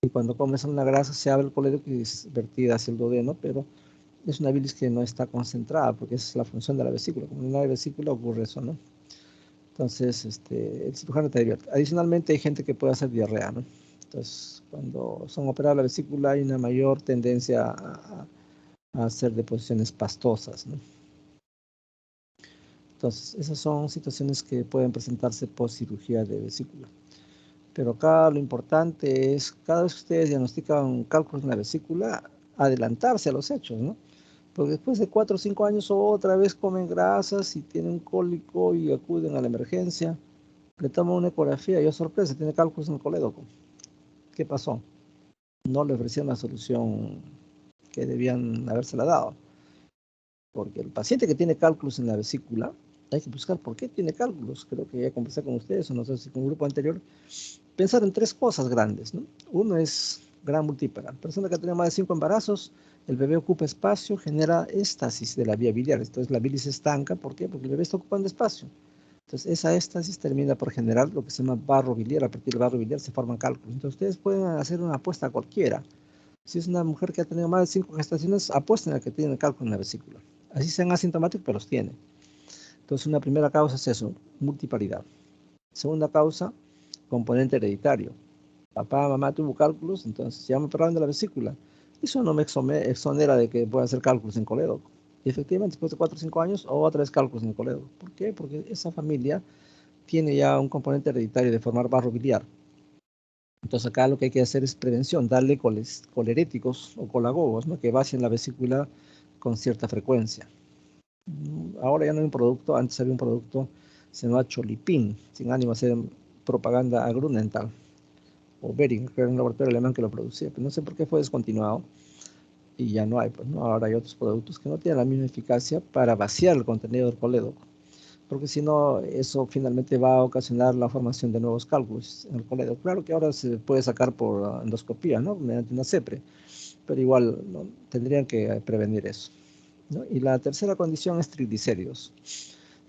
Y cuando comes una grasa se abre el colédoco y es vertida hacia el duodeno, pero es una bilis que no está concentrada porque esa es la función de la vesícula. Como no hay vesícula ocurre eso, ¿no? Entonces el cirujano te advierte. Adicionalmente hay gente que puede hacer diarrea, ¿no? Entonces cuando son operadas la vesícula hay una mayor tendencia a hacer deposiciones pastosas, ¿no? Entonces, esas son situaciones que pueden presentarse post cirugía de vesícula. Pero acá lo importante es, cada vez que ustedes diagnostican cálculos en la vesícula, adelantarse a los hechos, ¿no? Porque después de 4 o 5 años otra vez comen grasas y tienen cólico y acuden a la emergencia, le toman una ecografía y, oh sorpresa, tiene cálculos en el colédoco. ¿Qué pasó? No le ofrecieron la solución que debían habérsela dado. Porque el paciente que tiene cálculos en la vesícula, hay que buscar por qué tiene cálculos. Creo que ya conversé con ustedes, o no sé si con un grupo anterior, pensar en 3 cosas grandes, ¿no? Uno es gran multípara. Persona que ha tenido más de 5 embarazos, el bebé ocupa espacio, genera éstasis de la vía biliar. Entonces la bilis se estanca, ¿por qué? Porque el bebé está ocupando espacio. Entonces esa éstasis termina por generar lo que se llama barro biliar. A partir del barro biliar se forman cálculos. Entonces ustedes pueden hacer una apuesta cualquiera. Si es una mujer que ha tenido más de 5 gestaciones, apuesten a que tiene cálculo en la vesícula. Así sean asintomáticos, pero los tiene. Entonces, una primera causa es eso, multiparidad. Segunda causa, componente hereditario. Papá, mamá tuvo cálculos, entonces ya me operaron de la vesícula. Eso no me exonera de que pueda hacer cálculos en colédoco. Y efectivamente, después de 4 o 5 años, otra vez cálculos en colédoco. ¿Por qué? Porque esa familia tiene ya un componente hereditario de formar barro biliar. Entonces acá lo que hay que hacer es prevención, darle coleréticos o colagogos, ¿no? Que vacíen la vesícula con cierta frecuencia. Ahora ya no hay un producto, antes había un producto, se llama Cholipin, sin ánimo de hacer propaganda a Grunenthal, o Behring, que era un laboratorio alemán que lo producía, pero no sé por qué fue descontinuado y ya no hay, pues, ¿no? Ahora hay otros productos que no tienen la misma eficacia para vaciar el contenido del colédoco, porque si no, eso finalmente va a ocasionar la formación de nuevos cálculos en el colédoco. Claro que ahora se puede sacar por endoscopía, ¿no? Mediante una CEPRE, pero igual, ¿no? Tendrían que prevenir eso, ¿no? Y la tercera condición es triglicéridos.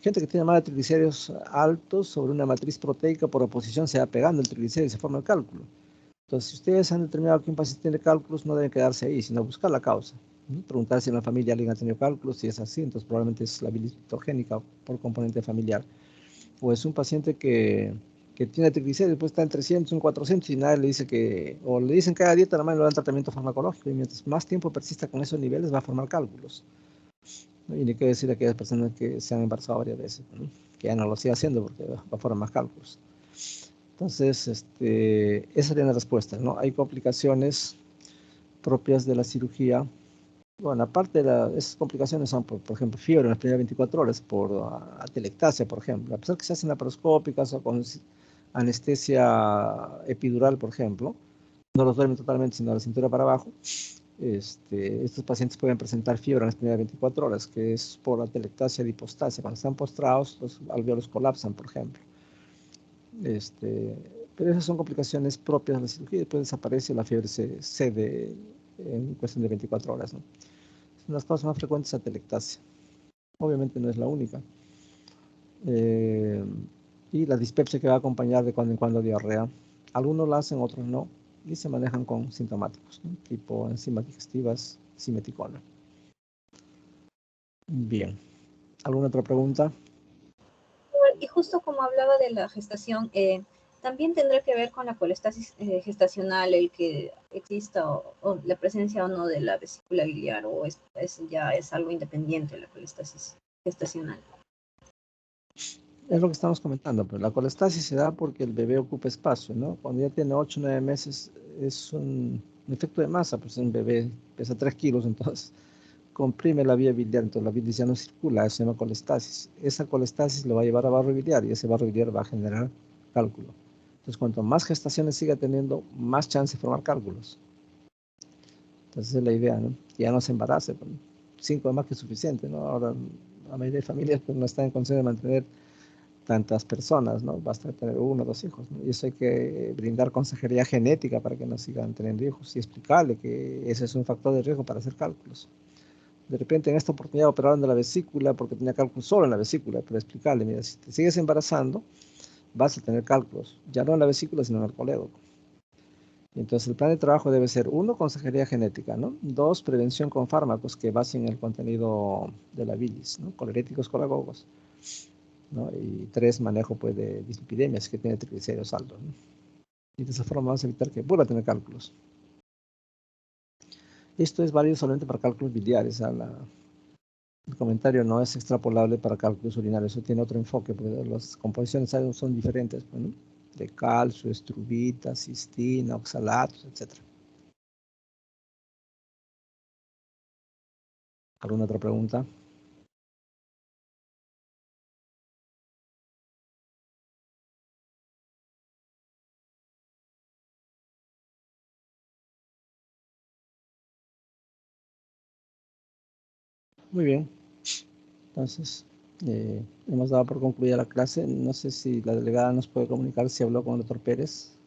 Gente que tiene más de triglicéridos altos sobre una matriz proteica por oposición se va pegando el triglicérido y se forma el cálculo. Entonces, si ustedes han determinado que un paciente tiene cálculos, no deben quedarse ahí, sino buscar la causa, ¿no? Preguntar si en la familia alguien ha tenido cálculos, si es así, entonces probablemente es la bilis cetogénica por componente familiar. O es un paciente que tiene triglicéridos, después está en 300, en 400 y nadie le dice que, o le dicen que haga dieta, nada más le dan tratamiento farmacológico y mientras más tiempo persista con esos niveles va a formar cálculos, ¿no? Y ni qué decir a aquellas personas que se han embarazado varias veces, ¿no? Que ya no lo sigue haciendo porque va a formar más cálculos. Entonces, esa sería la respuesta, ¿no? Hay complicaciones propias de la cirugía. Bueno, aparte de esas complicaciones son, por ejemplo, fiebre en las primeras 24 horas por atelectasia, por ejemplo. A pesar que se hacen laparoscópicas o con anestesia epidural, por ejemplo, no los duermen totalmente, sino la cintura para abajo. Estos pacientes pueden presentar fiebre en las primeras 24 horas, que es por atelectasia, dipostasia. Cuando están postrados, los alveolos colapsan, por ejemplo. Pero esas son complicaciones propias de la cirugía y después desaparece y la fiebre se cede en cuestión de 24 horas, ¿no? Las causas más frecuentes es atelectasia. Obviamente no es la única. Y la dispepsia que va a acompañar de cuando en cuando diarrea. Algunos la hacen, otros no. y se manejan con sintomáticos, ¿no? Tipo enzimas digestivas, simeticona. Bien. ¿Alguna otra pregunta?
Y justo como hablaba de la gestación, también tendrá que ver con la colestasis gestacional, el que exista o la presencia o no de la vesícula biliar, o ya es algo independiente la colestasis gestacional.
Es lo que estamos comentando, pero la colestasis se da porque el bebé ocupa espacio, ¿no? Cuando ya tiene 8 o 9 meses es un efecto de masa, pues un bebé pesa 3 kilos, entonces comprime la vía biliar, entonces la bilis ya no circula, eso se llama colestasis. Esa colestasis lo va a llevar a barro biliar y ese barro biliar va a generar cálculo. Entonces, cuanto más gestaciones siga teniendo, más chance de formar cálculos. Entonces, es la idea, ¿no? Que ya no se embarace, pues, 5 es más que suficiente, ¿no? Ahora, la mayoría de familias pues, no están en condición de mantener tantas personas, ¿no? Basta tener 1 o 2 hijos, ¿no? Y eso hay que brindar consejería genética para que no sigan teniendo hijos y explicarle que ese es un factor de riesgo para hacer cálculos. De repente en esta oportunidad operaron de la vesícula porque tenía cálculos solo en la vesícula, pero explicarle, mira, si te sigues embarazando, vas a tener cálculos, ya no en la vesícula, sino en el colédoco. Entonces el plan de trabajo debe ser 1, consejería genética, ¿no? 2, prevención con fármacos que basen el contenido de la bilis, ¿no? Coleréticos, colagogos, ¿no? Y 3, manejo pues de dislipidemias que tiene triglicéridos altos, ¿no? Y de esa forma vamos a evitar que vuelva a tener cálculos. Esto es válido solamente para cálculos biliares. El comentario no es extrapolable para cálculos urinarios, eso tiene otro enfoque, porque las composiciones son diferentes, pues, ¿no? De calcio, estrubita, cistina, oxalatos, etc. ¿Alguna otra pregunta? Muy bien. Entonces, hemos dado por concluida la clase. No sé si la delegada nos puede comunicar si habló con el doctor Pérez.